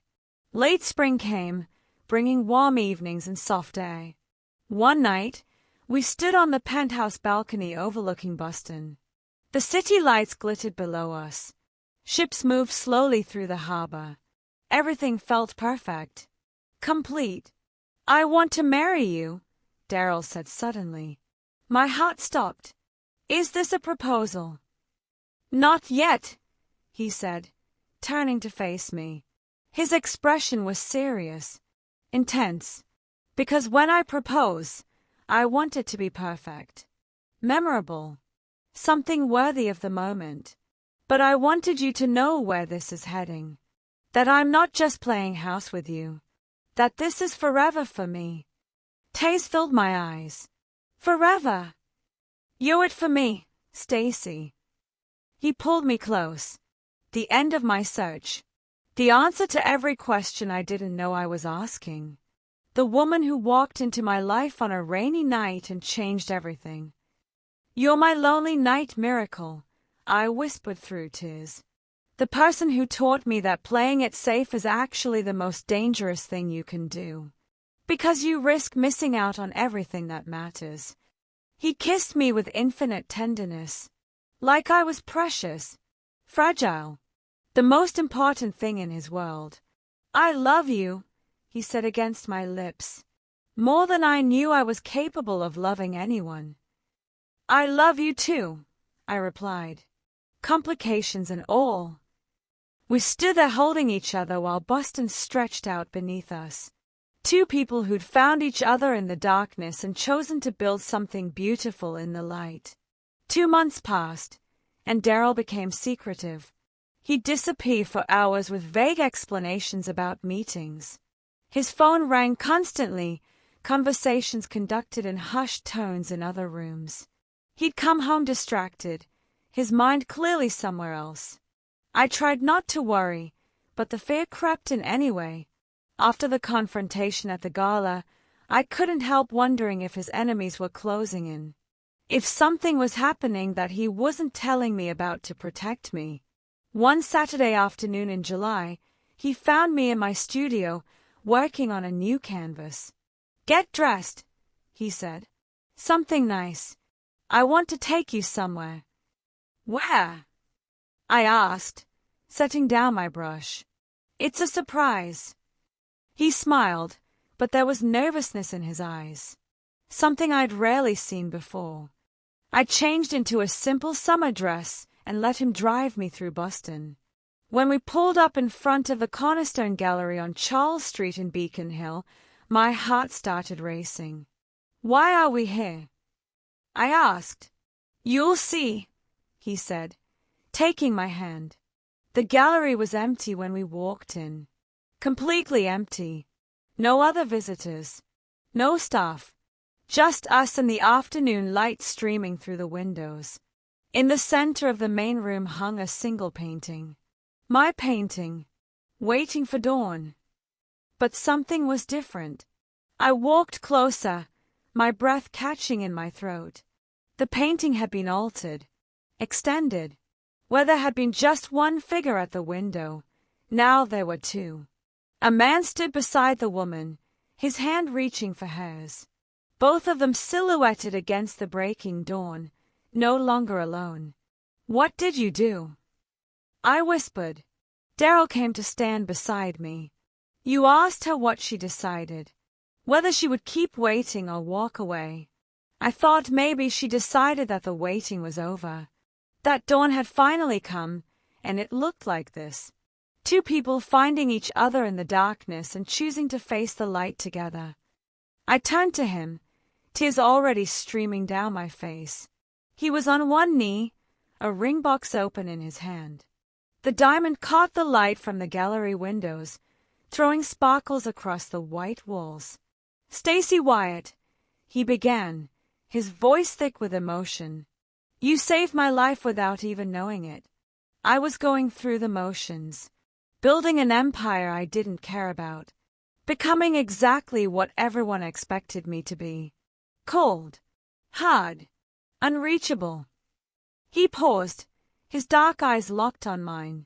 Late spring came, bringing warm evenings and soft air. One night, we stood on the penthouse balcony overlooking Boston. The city lights glittered below us. Ships moved slowly through the harbor. Everything felt perfect, complete. "I want to marry you," Daryl said suddenly. My heart stopped. "Is this a proposal?" "Not yet," he said, turning to face me. His expression was serious, intense, because when I propose, I want it to be perfect, memorable, something worthy of the moment. But I wanted you to know where this is heading. That I'm not just playing house with you. That this is forever for me. Tears filled my eyes. Forever. You're it for me, Stacey. He pulled me close. The end of my search. The answer to every question I didn't know I was asking. The woman who walked into my life on a rainy night and changed everything. You're my lonely night miracle, I whispered through tears. The person who taught me that playing it safe is actually the most dangerous thing you can do. Because you risk missing out on everything that matters. He kissed me with infinite tenderness. Like I was precious. Fragile. The most important thing in his world. I love you, he said against my lips. More than I knew I was capable of loving anyone. I love you too, I replied. Complications and all. We stood there holding each other while Boston stretched out beneath us. Two people who'd found each other in the darkness and chosen to build something beautiful in the light. 2 months passed, and Daryl became secretive. He'd disappear for hours with vague explanations about meetings. His phone rang constantly, conversations conducted in hushed tones in other rooms. He'd come home distracted, his mind clearly somewhere else. I tried not to worry, but the fear crept in anyway. After the confrontation at the gala, I couldn't help wondering if his enemies were closing in. If something was happening that he wasn't telling me about to protect me. One Saturday afternoon in July, he found me in my studio, working on a new canvas. Get dressed, he said. Something nice. I want to take you somewhere. Where? I asked, setting down my brush. It's a surprise. He smiled, but there was nervousness in his eyes. Something I'd rarely seen before. I changed into a simple summer dress and let him drive me through Boston. When we pulled up in front of the Cornerstone Gallery on Charles Street in Beacon Hill, my heart started racing. Why are we here? I asked. You'll see, he said, taking my hand. The gallery was empty when we walked in. Completely empty. No other visitors. No staff. Just us and the afternoon light streaming through the windows. In the center of the main room hung a single painting. My painting. Waiting for dawn. But something was different. I walked closer, my breath catching in my throat. The painting had been altered. Extended. Where there had been just one figure at the window, now there were two. A man stood beside the woman, his hand reaching for hers. Both of them silhouetted against the breaking dawn, no longer alone. What did you do? I whispered. Daryl came to stand beside me. You asked her what she decided, whether she would keep waiting or walk away. I thought maybe she decided that the waiting was over. That dawn had finally come, and it looked like this. Two people finding each other in the darkness and choosing to face the light together. I turned to him, tears already streaming down my face. He was on one knee, a ring box open in his hand. The diamond caught the light from the gallery windows, throwing sparkles across the white walls. Stacey Wyatt, he began, his voice thick with emotion. You saved my life without even knowing it. I was going through the motions, building an empire I didn't care about, becoming exactly what everyone expected me to be. Cold, hard, unreachable. He paused, his dark eyes locked on mine.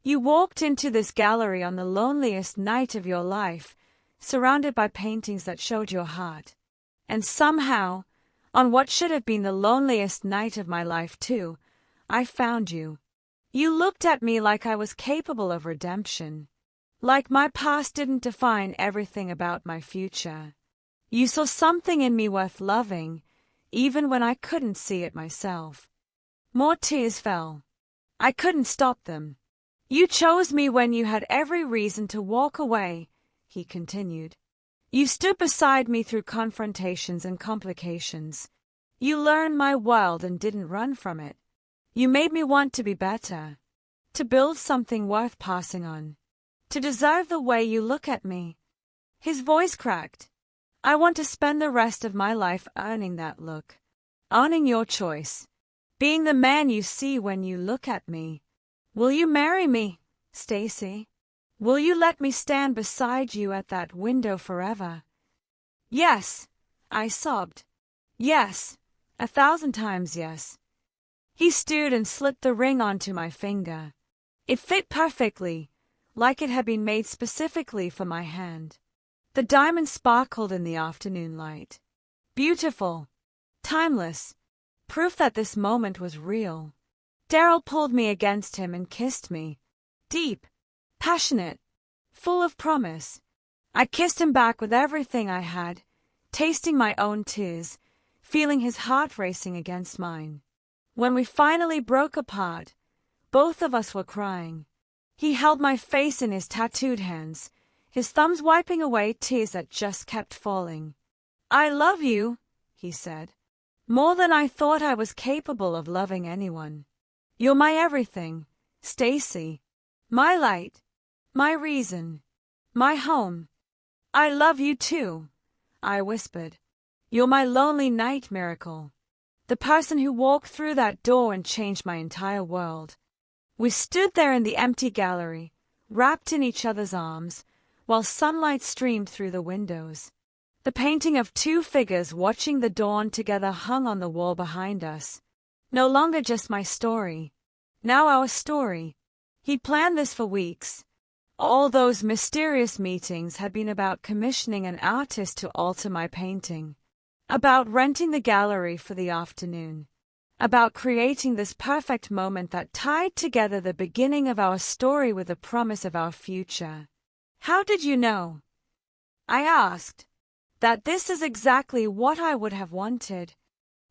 You walked into this gallery on the loneliest night of your life, surrounded by paintings that showed your heart. And somehow, on what should have been the loneliest night of my life too, I found you. You looked at me like I was capable of redemption, like my past didn't define everything about my future. You saw something in me worth loving, even when I couldn't see it myself. More tears fell. I couldn't stop them. You chose me when you had every reason to walk away, he continued. You stood beside me through confrontations and complications. You learned my world and didn't run from it. You made me want to be better, to build something worth passing on. to deserve the way you look at me." His voice cracked. "I want to spend the rest of my life earning that look. Owning your choice. Being the man you see when you look at me. Will you marry me, Stacey? Will you let me stand beside you at that window forever?" "Yes," I sobbed. "Yes, 1,000 times yes." He stooped and slipped the ring onto my finger. It fit perfectly, like it had been made specifically for my hand. The diamond sparkled in the afternoon light. Beautiful, timeless, proof that this moment was real. Daryl pulled me against him and kissed me. Deep, passionate, full of promise. I kissed him back with everything I had, tasting my own tears, feeling his heart racing against mine. When we finally broke apart, both of us were crying. He held my face in his tattooed hands, his thumbs wiping away tears that just kept falling. "I love you," he said, "more than I thought I was capable of loving anyone. You're my everything, Stacey. My light, my reason, my home." "I love you too," I whispered. "You're my lonely night miracle. The person who walked through that door and changed my entire world." We stood there in the empty gallery, wrapped in each other's arms, while sunlight streamed through the windows. The painting of two figures watching the dawn together hung on the wall behind us. No longer just my story. Now our story. He planned this for weeks. All those mysterious meetings had been about commissioning an artist to alter my painting, about renting the gallery for the afternoon, about creating this perfect moment that tied together the beginning of our story with the promise of our future. "How did you know?" I asked. "That this is exactly what I would have wanted."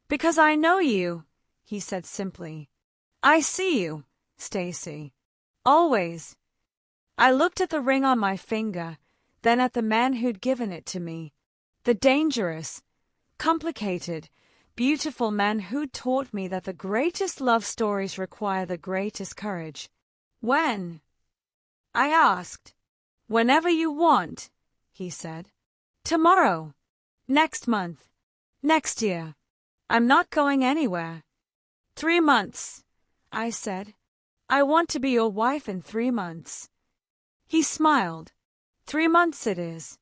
"Because I know you," he said simply. "I see you, Stacey. Always." I looked at the ring on my finger, then at the man who'd given it to me. The dangerous, complicated, beautiful man who'd taught me that the greatest love stories require the greatest courage. "When?" I asked. "Whenever you want," he said. "Tomorrow. Next month. Next year. I'm not going anywhere." 3 months, I said. "I want to be your wife in 3 months." He smiled. 3 months it is.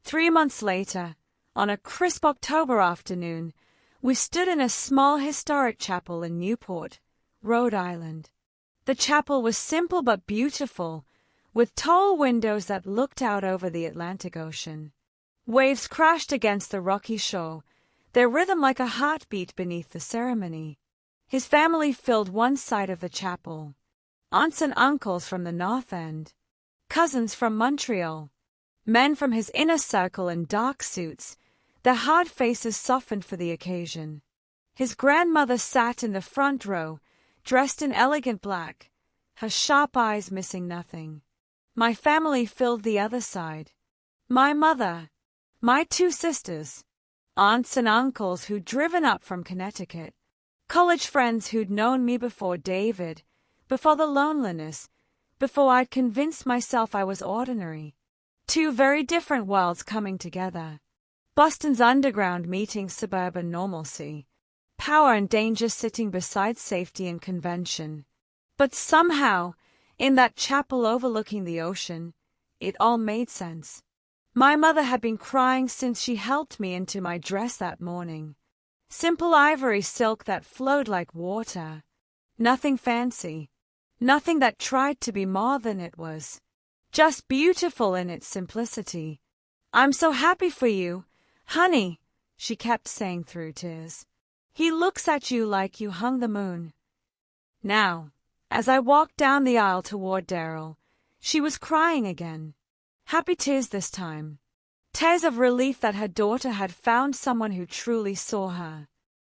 3 months later, on a crisp October afternoon, we stood in a small historic chapel in Newport, Rhode Island. The chapel was simple but beautiful, with tall windows that looked out over the Atlantic Ocean. Waves crashed against the rocky shore, their rhythm like a heartbeat beneath the ceremony. His family filled one side of the chapel. Aunts and uncles from the North End, cousins from Montreal, men from his inner circle in dark suits, their hard faces softened for the occasion. His grandmother sat in the front row, dressed in elegant black, her sharp eyes missing nothing. My family filled the other side. My mother, my 2 sisters, aunts and uncles who'd driven up from Connecticut, college friends who'd known me before David, before the loneliness, before I'd convinced myself I was ordinary. 2 very different worlds coming together. Boston's underground meeting suburban normalcy. Power and danger sitting beside safety and convention. But somehow, in that chapel overlooking the ocean, it all made sense. My mother had been crying since she helped me into my dress that morning. Simple ivory silk that flowed like water. Nothing fancy. Nothing that tried to be more than it was. Just beautiful in its simplicity. "I'm so happy for you, honey," she kept saying through tears. "He looks at you like you hung the moon." Now, as I walked down the aisle toward Daryl, she was crying again. Happy tears this time. Tears of relief that her daughter had found someone who truly saw her.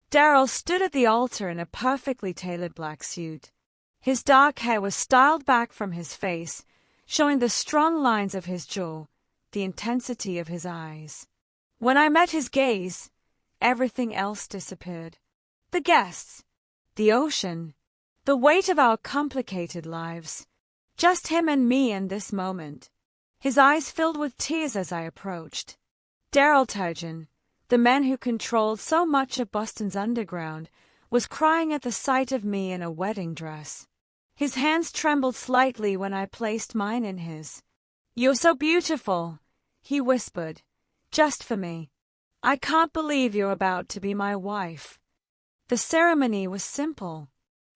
Daryl stood at the altar in a perfectly tailored black suit. His dark hair was styled back from his face, showing the strong lines of his jaw, the intensity of his eyes. When I met his gaze, everything else disappeared. The guests, the ocean, the weight of our complicated lives. Just him and me in this moment. His eyes filled with tears as I approached. Daryl Turgeon, the man who controlled so much of Boston's underground, was crying at the sight of me in a wedding dress. His hands trembled slightly when I placed mine in his. "You're so beautiful," he whispered, "just for me. I can't believe you're about to be my wife." The ceremony was simple.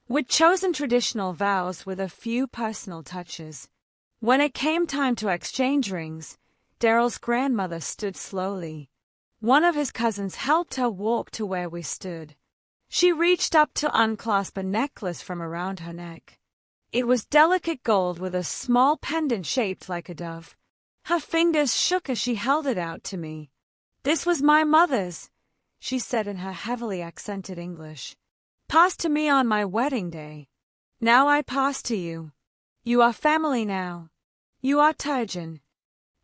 We'd chosen traditional vows with a few personal touches. When it came time to exchange rings, Daryl's grandmother stood slowly. One of his cousins helped her walk to where we stood. She reached up to unclasp a necklace from around her neck. It was delicate gold with a small pendant shaped like a dove. Her fingers shook as she held it out to me. "This was my mother's," she said in her heavily accented English. "Passed to me on my wedding day. Now I pass to you. You are family now. You are Turgeon."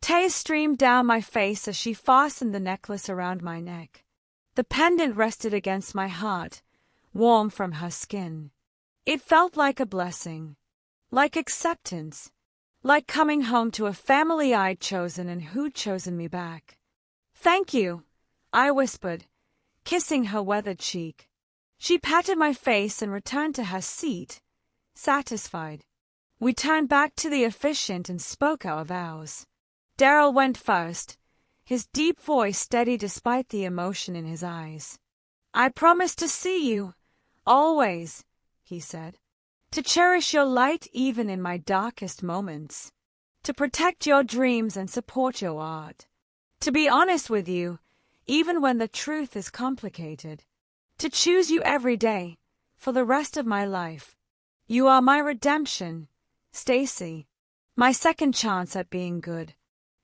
Tears streamed down my face as she fastened the necklace around my neck. The pendant rested against my heart, warm from her skin. It felt like a blessing, like acceptance, like coming home to a family I'd chosen and who'd chosen me back. "Thank you," I whispered, kissing her weathered cheek. She patted my face and returned to her seat, satisfied. We turned back to the officiant and spoke our vows. Daryl went first, his deep voice steady despite the emotion in his eyes. "I promise to see you, always," he said. "To cherish your light even in my darkest moments. To protect your dreams and support your art. To be honest with you, even when the truth is complicated. To choose you every day, for the rest of my life. You are my redemption, Stacey, my second chance at being good.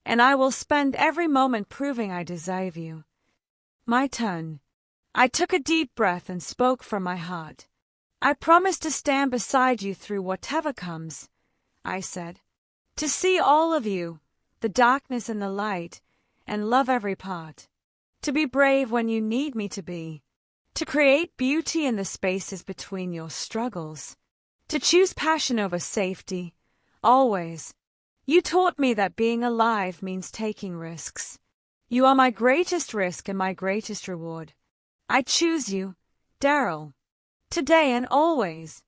And I will spend every moment proving I deserve you." My turn. I took a deep breath and spoke from my heart. "I promise to stand beside you through whatever comes," I said. "To see all of you, the darkness and the light, and love every part. To be brave when you need me to be. To create beauty in the spaces between your struggles. To choose passion over safety, always. You taught me that being alive means taking risks. You are my greatest risk and my greatest reward. I choose you, Daryl, today and always."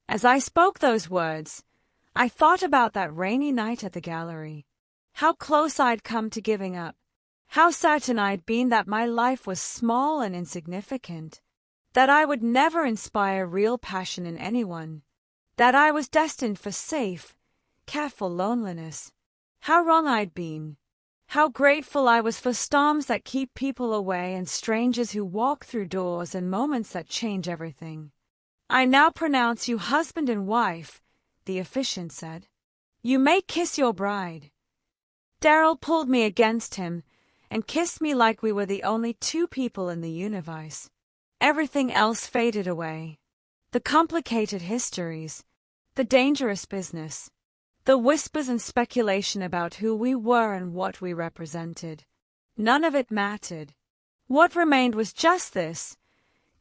As I spoke those words, I thought about that rainy night at the gallery. How close I'd come to giving up. How certain I'd been that my life was small and insignificant. That I would never inspire real passion in anyone. That I was destined for safe, careful loneliness. How wrong I'd been. How grateful I was for storms that keep people away and strangers who walk through doors and moments that change everything. "I now pronounce you husband and wife," the officiant said. "You may kiss your bride." Daryl pulled me against him and kissed me like we were the only two people in the universe. Everything else faded away. The complicated histories, the dangerous business, the whispers and speculation about who we were and what we represented. None of it mattered. What remained was just this: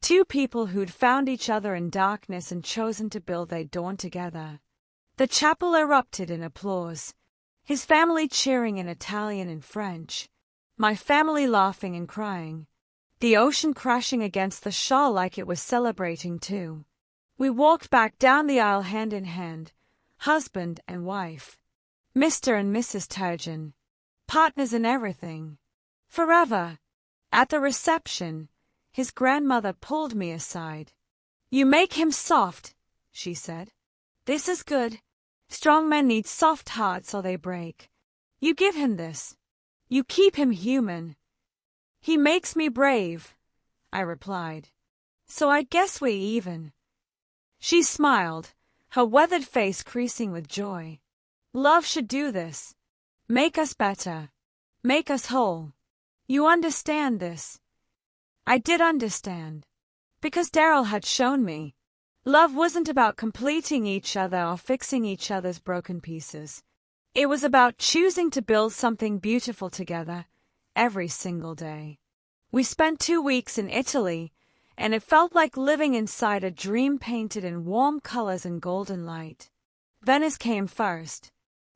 two people who'd found each other in darkness and chosen to build a dawn together. The chapel erupted in applause, his family cheering in Italian and French, my family laughing and crying, the ocean crashing against the shore like it was celebrating too. We walked back down the aisle hand in hand, husband and wife, Mr. and Mrs. Turgeon, partners in everything, forever. At the reception, his grandmother pulled me aside. "You make him soft," she said. "This is good. Strong men need soft hearts or they break. You give him this. You keep him human." "He makes me brave," I replied. "So I guess we even." She smiled, her weathered face creasing with joy. "Love should do this. Make us better. Make us whole. You understand this?" I did understand. Because Daryl had shown me. Love wasn't about completing each other or fixing each other's broken pieces. It was about choosing to build something beautiful together, every single day. We spent 2 weeks in Italy, and it felt like living inside a dream painted in warm colors and golden light. Venice came first.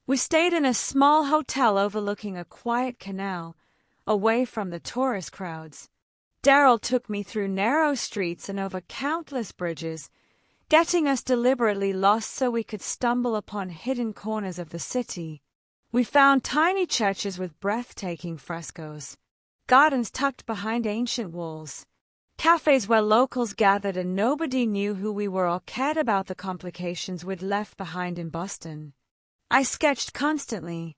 We stayed in a small hotel overlooking a quiet canal, away from the tourist crowds. Daryl took me through narrow streets and over countless bridges, getting us deliberately lost so we could stumble upon hidden corners of the city. We found tiny churches with breathtaking frescoes, gardens tucked behind ancient walls, cafes where locals gathered and nobody knew who we were or cared about the complications we'd left behind in Boston. I sketched constantly,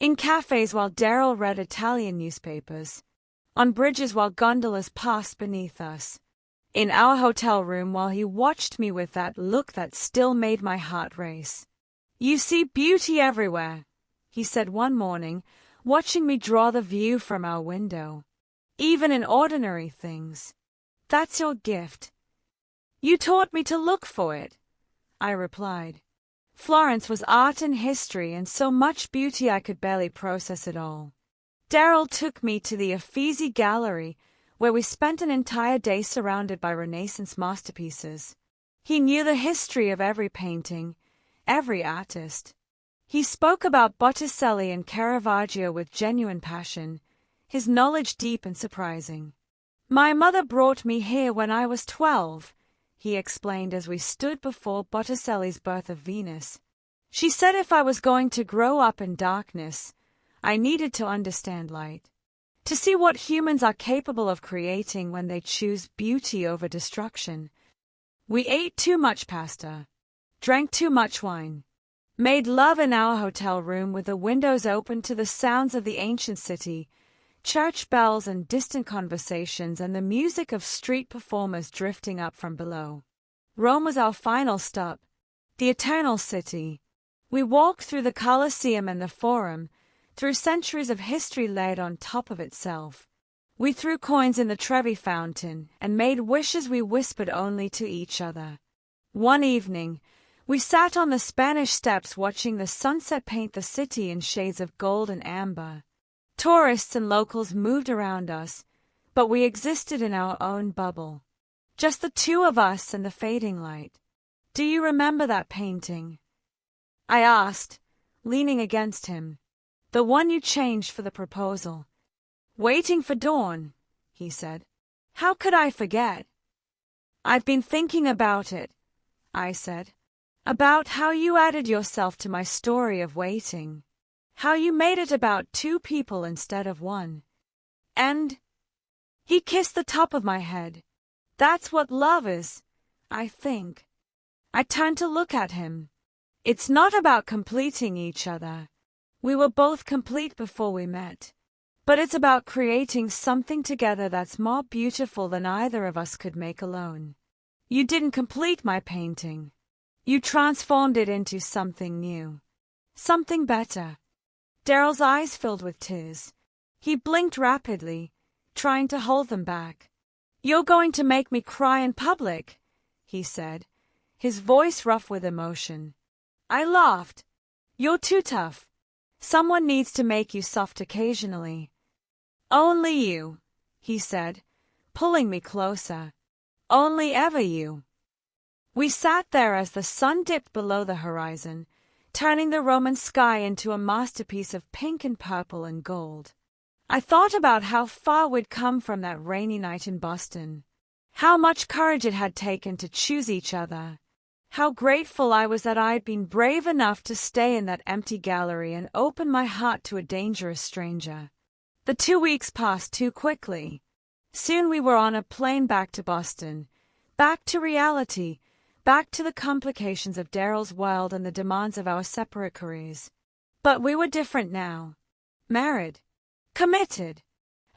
in cafes while Daryl read Italian newspapers, on bridges while gondolas passed beneath us, in our hotel room while he watched me with that look that still made my heart race. "You see beauty everywhere," he said one morning, watching me draw the view from our window. "Even in ordinary things. That's your gift." "You taught me to look for it," I replied. Florence was art and history and so much beauty I could barely process it all. Daryl took me to the Uffizi Gallery, where we spent an entire day surrounded by Renaissance masterpieces. He knew the history of every painting, every artist. He spoke about Botticelli and Caravaggio with genuine passion, his knowledge deep and surprising. "My mother brought me here when I was 12, he explained as we stood before Botticelli's Birth of Venus. "She said if I was going to grow up in darkness, I needed to understand light, to see what humans are capable of creating when they choose beauty over destruction." We ate too much pasta, drank too much wine, made love in our hotel room with the windows open to the sounds of the ancient city, church bells and distant conversations and the music of street performers drifting up from below. Rome was our final stop, the eternal city. We walked through the Colosseum and the Forum, through centuries of history laid on top of itself. We threw coins in the Trevi Fountain and made wishes we whispered only to each other. One evening, we sat on the Spanish Steps watching the sunset paint the city in shades of gold and amber. Tourists and locals moved around us, but we existed in our own bubble. Just the two of us and the fading light. "Do you remember that painting?" I asked, leaning against him. "The one you changed for the proposal." "Waiting for dawn," he said. "How could I forget?" "I've been thinking about it," I said. "About how you added yourself to my story of waiting. How you made it about two people instead of one. And—" He kissed the top of my head. "That's what love is, I think." I turned to look at him. "It's not about completing each other. We were both complete before we met. But it's about creating something together that's more beautiful than either of us could make alone. You didn't complete my painting. You transformed it into something new. Something better." Daryl's eyes filled with tears. He blinked rapidly, trying to hold them back. "You're going to make me cry in public," he said, his voice rough with emotion. I laughed. "You're too tough. Someone needs to make you soft occasionally." "Only you," he said, pulling me closer. "Only ever you." We sat there as the sun dipped below the horizon, turning the Roman sky into a masterpiece of pink and purple and gold. I thought about how far we'd come from that rainy night in Boston, how much courage it had taken to choose each other, how grateful I was that I'd been brave enough to stay in that empty gallery and open my heart to a dangerous stranger. The 2 weeks passed too quickly. Soon we were on a plane back to Boston, back to reality, back to the complications of Daryl's world and the demands of our separate careers. But we were different now. Married. Committed.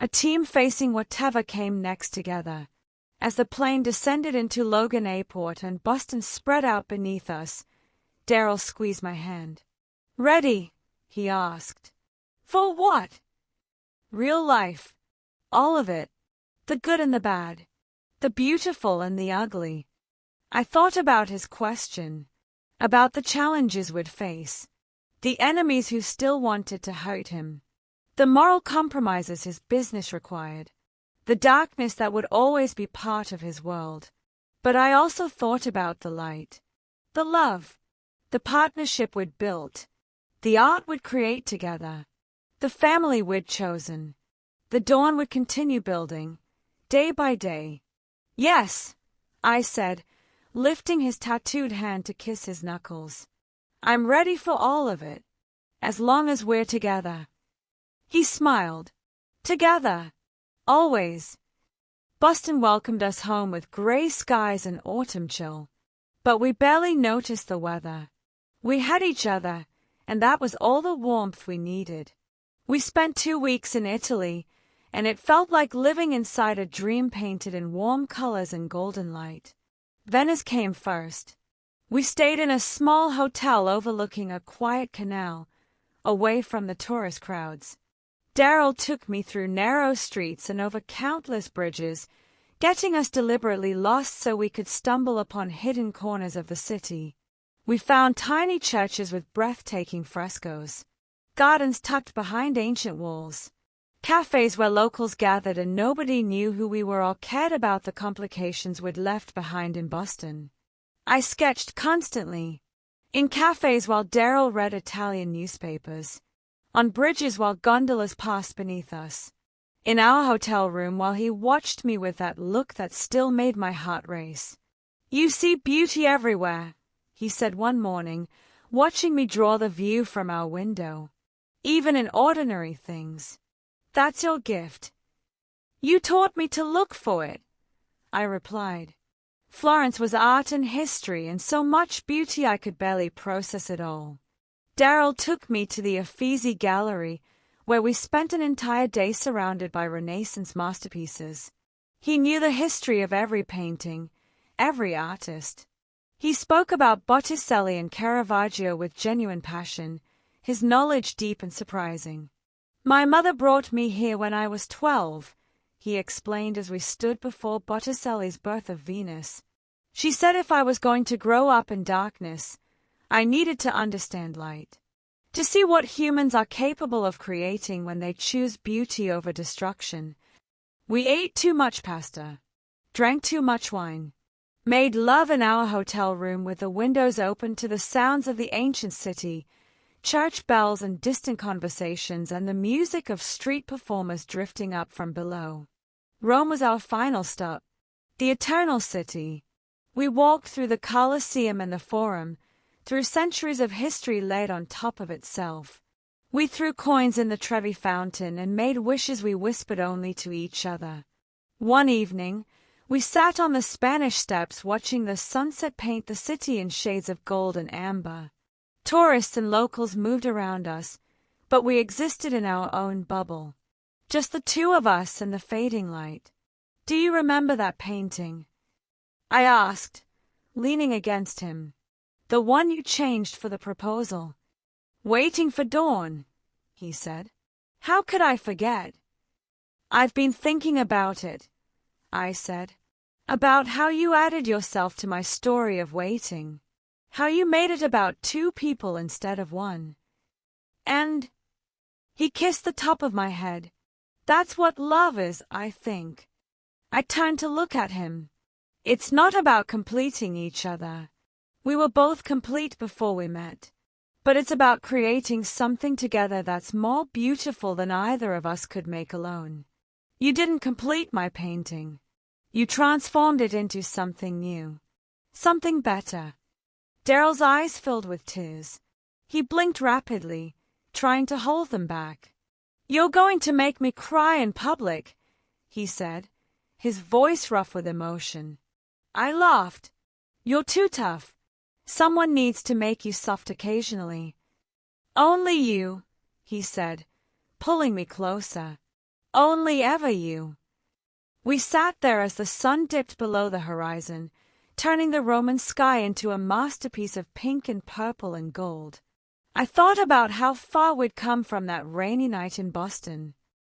A team facing whatever came next together. As the plane descended into Logan Airport and Boston spread out beneath us, Daryl squeezed my hand. "Ready?" he asked. "For what?" "Real life. All of it. The good and the bad. The beautiful and the ugly." I thought about his question, about the challenges we'd face, the enemies who still wanted to hurt him, the moral compromises his business required, the darkness that would always be part of his world. But I also thought about the light, the love, the partnership we'd built, the art we'd create together, the family we'd chosen. The dawn would continue building, day by day. Yes, I said, lifting his tattooed hand to kiss his knuckles. I'm ready for all of it, as long as we're together. He smiled. Together. Always. Boston welcomed us home with gray skies and autumn chill. But we barely noticed the weather. We had each other, and that was all the warmth we needed. We spent 2 weeks in Italy, and it felt like living inside a dream painted in warm colors and golden light. Venice came first. We stayed in a small hotel overlooking a quiet canal, away from the tourist crowds. Daryl took me through narrow streets and over countless bridges, getting us deliberately lost so we could stumble upon hidden corners of the city. We found tiny churches with breathtaking frescoes, gardens tucked behind ancient walls, cafes where locals gathered and nobody knew who we were or cared about the complications we'd left behind in Boston. I sketched constantly, in cafes while Daryl read Italian newspapers, on bridges while gondolas passed beneath us, in our hotel room while he watched me with that look that still made my heart race. You see beauty everywhere, he said one morning, watching me draw the view from our window. Even in ordinary things. That's your gift. You taught me to look for it, I replied. Florence was art and history and so much beauty I could barely process it all. Daryl took me to the Uffizi Gallery, where we spent an entire day surrounded by Renaissance masterpieces. He knew the history of every painting, every artist. He spoke about Botticelli and Caravaggio with genuine passion, his knowledge deep and surprising. My mother brought me here when I was 12, he explained as we stood before Botticelli's Birth of Venus. She said if I was going to grow up in darkness, I needed to understand light, to see what humans are capable of creating when they choose beauty over destruction. We ate too much pasta, drank too much wine, made love in our hotel room with the windows open to the sounds of the ancient city, church bells and distant conversations and the music of street performers drifting up from below. Rome was our final stop, the eternal city. We walked through the Colosseum and the Forum, through centuries of history laid on top of itself. We threw coins in the Trevi Fountain and made wishes we whispered only to each other. One evening, we sat on the Spanish Steps watching the sunset paint the city in shades of gold and amber. Tourists and locals moved around us, but we existed in our own bubble. Just the two of us and the fading light. Do you remember that painting? I asked, leaning against him. The one you changed for the proposal. Waiting for dawn, he said. How could I forget? I've been thinking about it, I said. About how you added yourself to my story of waiting. How you made it about two people instead of one. And he kissed the top of my head. That's what love is, I think. I turned to look at him. It's not about completing each other. We were both complete before we met. But it's about creating something together that's more beautiful than either of us could make alone. You didn't complete my painting. You transformed it into something new. Something better. Daryl's eyes filled with tears. He blinked rapidly, trying to hold them back. You're going to make me cry in public, he said, his voice rough with emotion. I laughed. You're too tough. Someone needs to make you soft occasionally. Only you, he said, pulling me closer. Only ever you. We sat there as the sun dipped below the horizon, turning the Roman sky into a masterpiece of pink and purple and gold. I thought about how far we'd come from that rainy night in Boston.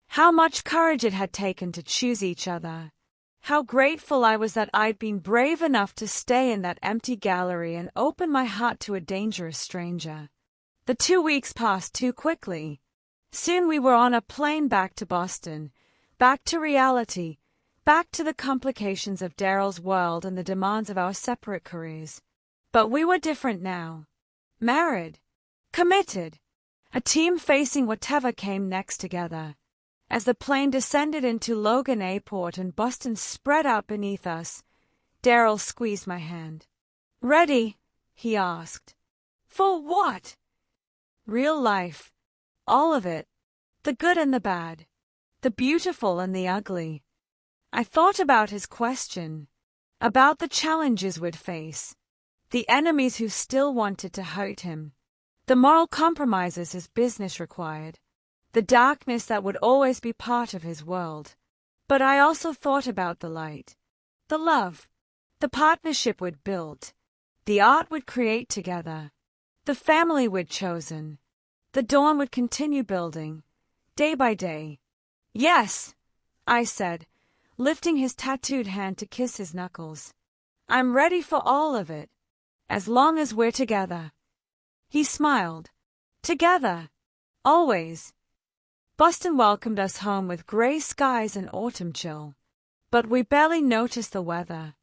How much courage it had taken to choose each other. How grateful I was that I'd been brave enough to stay in that empty gallery and open my heart to a dangerous stranger. The 2 weeks passed too quickly. Soon we were on a plane back to Boston, back to reality, back to the complications of Daryl's world and the demands of our separate careers. But we were different now. married, committed, a team facing whatever came next together. As the plane descended into Logan Airport and Boston spread out beneath us, Daryl squeezed my hand. "Ready?" he asked. "For what?" "Real life. All of it. The good and the bad. The beautiful and the ugly." I thought about his question, about the challenges we'd face, the enemies who still wanted to hurt him, the moral compromises his business required, the darkness that would always be part of his world. But I also thought about the light, the love, the partnership we'd built, the art we'd create together, the family we'd chosen, the dawn would continue building, day by day. "Yes," I said, lifting his tattooed hand to kiss his knuckles. "I'm ready for all of it, as long as we're together." He smiled. Together. Always. Boston welcomed us home with gray skies and autumn chill. But we barely noticed the weather.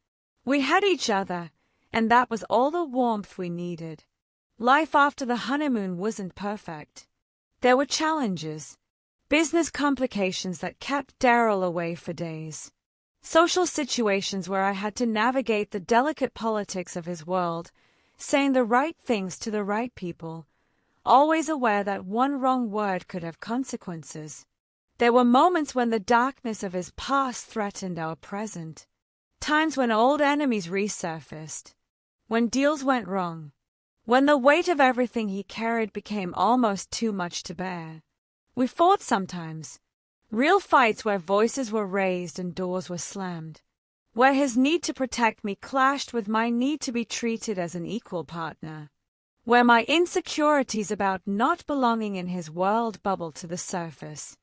We had each other, and that was all the warmth we needed. Life after the honeymoon wasn't perfect. There were challenges. Business complications that kept Daryl away for days. Social situations where I had to navigate the delicate politics of his world, saying the right things to the right people, always aware that one wrong word could have consequences. There were moments when the darkness of his past threatened our present. Times when old enemies resurfaced. When deals went wrong. When the weight of everything he carried became almost too much to bear. We fought sometimes. Real fights where voices were raised and doors were slammed. Where his need to protect me clashed with my need to be treated as an equal partner. Where my insecurities about not belonging in his world bubbled to the surface.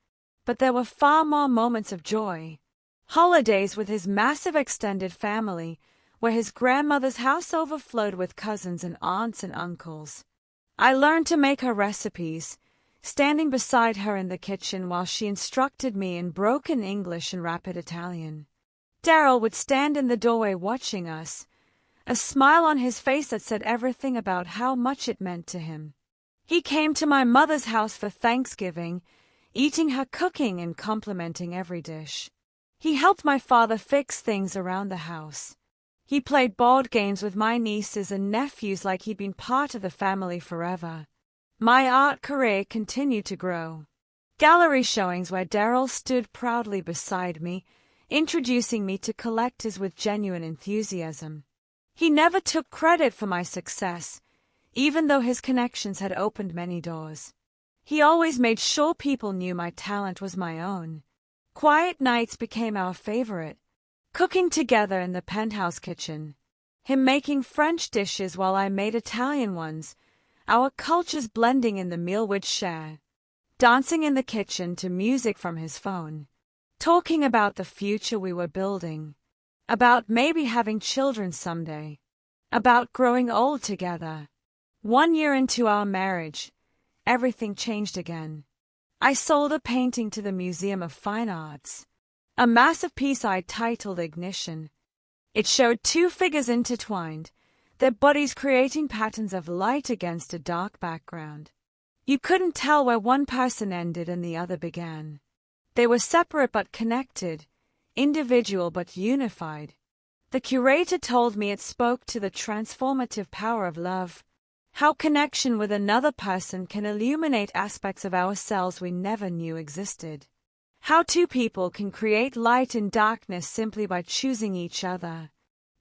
But there were far more moments of joy. Holidays with his massive extended family, where his grandmother's house overflowed with cousins and aunts and uncles. I learned to make her recipes, standing beside her in the kitchen while she instructed me in broken English and rapid Italian. Daryl would stand in the doorway watching us, a smile on his face that said everything about how much it meant to him. He came to my mother's house for Thanksgiving, eating her cooking and complimenting every dish. He helped my father fix things around the house. He played board games with my nieces and nephews like he'd been part of the family forever. My art career continued to grow. Gallery showings where Daryl stood proudly beside me, introducing me to collectors with genuine enthusiasm. He never took credit for my success, even though his connections had opened many doors. He always made sure people knew my talent was my own. Quiet nights became our favorite, cooking together in the penthouse kitchen, him making French dishes while I made Italian ones, our cultures blending in the meal we'd share, dancing in the kitchen to music from his phone, talking about the future we were building, about maybe having children someday, about growing old together. 1 year into our marriage, everything changed again. I sold a painting to the Museum of Fine Arts, a massive piece I titled Ignition. It showed two figures intertwined, their bodies creating patterns of light against a dark background. You couldn't tell where one person ended and the other began. They were separate but connected, individual but unified. The curator told me it spoke to the transformative power of love, how connection with another person can illuminate aspects of ourselves we never knew existed. How two people can create light in darkness simply by choosing each other.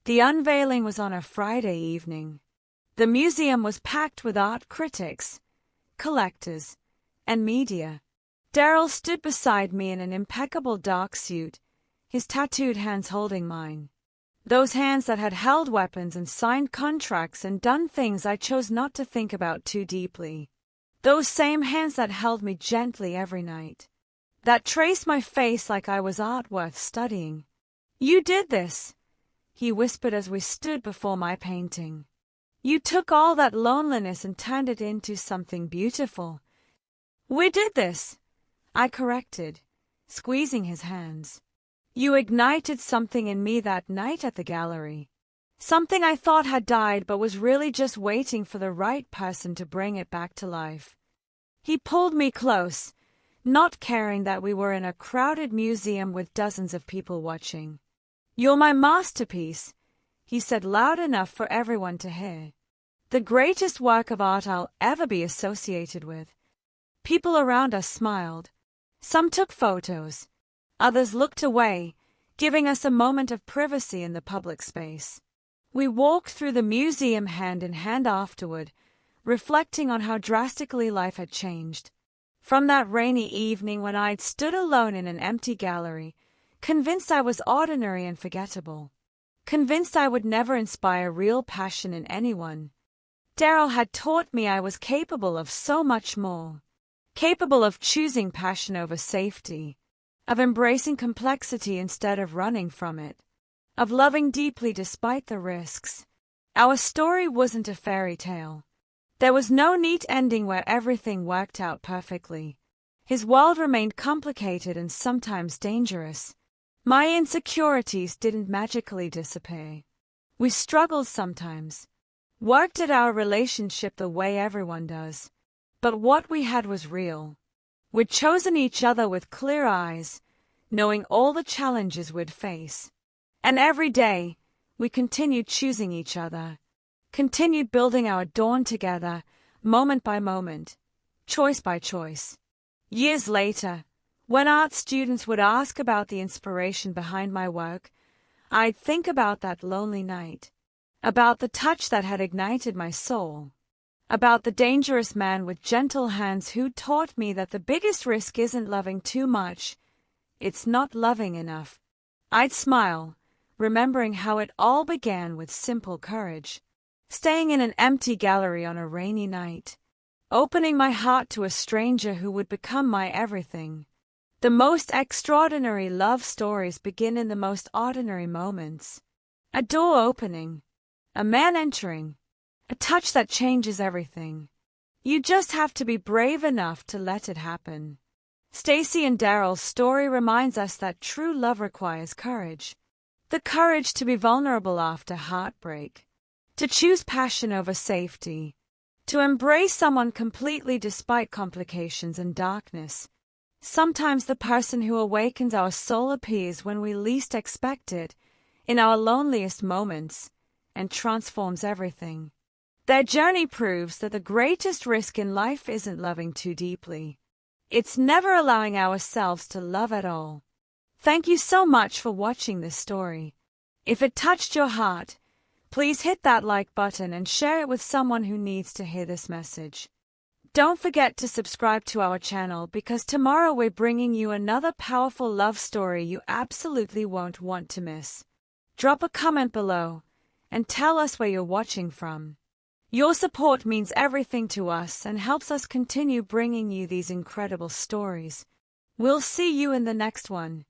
The unveiling was on a Friday evening. The museum was packed with art critics, collectors, and media. Daryl stood beside me in an impeccable dark suit, his tattooed hands holding mine. Those hands that had held weapons and signed contracts and done things I chose not to think about too deeply. Those same hands that held me gently every night. That traced my face like I was art worth studying. "You did this," he whispered as we stood before my painting. "You took all that loneliness and turned it into something beautiful." "We did this," I corrected, squeezing his hands. "You ignited something in me that night at the gallery. Something I thought had died but was really just waiting for the right person to bring it back to life. He pulled me close, not caring that we were in a crowded museum with dozens of people watching. "You're my masterpiece," he said loud enough for everyone to hear. "The greatest work of art I'll ever be associated with." People around us smiled. Some took photos. Others looked away, giving us a moment of privacy in the public space. We walked through the museum hand in hand afterward, reflecting on how drastically life had changed. From that rainy evening when I'd stood alone in an empty gallery, convinced I was ordinary and forgettable, convinced I would never inspire real passion in anyone, Daryl had taught me I was capable of so much more, capable of choosing passion over safety, of embracing complexity instead of running from it, of loving deeply despite the risks. Our story wasn't a fairy tale. There was no neat ending where everything worked out perfectly. His world remained complicated and sometimes dangerous. My insecurities didn't magically disappear. We struggled sometimes, worked at our relationship the way everyone does. But what we had was real. We'd chosen each other with clear eyes, knowing all the challenges we'd face. And every day, we continued choosing each other, continued building our dawn together, moment by moment, choice by choice. Years later, when art students would ask about the inspiration behind my work, I'd think about that lonely night, about the touch that had ignited my soul, about the dangerous man with gentle hands who taught me that the biggest risk isn't loving too much, it's not loving enough. I'd smile, remembering how it all began with simple courage, staying in an empty gallery on a rainy night, opening my heart to a stranger who would become my everything. The most extraordinary love stories begin in the most ordinary moments. A door opening, a man entering, a touch that changes everything. You just have to be brave enough to let it happen. Stacey and Daryl's story reminds us that true love requires courage. The courage to be vulnerable after heartbreak, to choose passion over safety, to embrace someone completely despite complications and darkness. Sometimes the person who awakens our soul appears when we least expect it, in our loneliest moments, and transforms everything. Their journey proves that the greatest risk in life isn't loving too deeply. It's never allowing ourselves to love at all. Thank you so much for watching this story. If it touched your heart, please hit that like button and share it with someone who needs to hear this message. Don't forget to subscribe to our channel because tomorrow we're bringing you another powerful love story you absolutely won't want to miss. Drop a comment below and tell us where you're watching from. Your support means everything to us and helps us continue bringing you these incredible stories. We'll see you in the next one.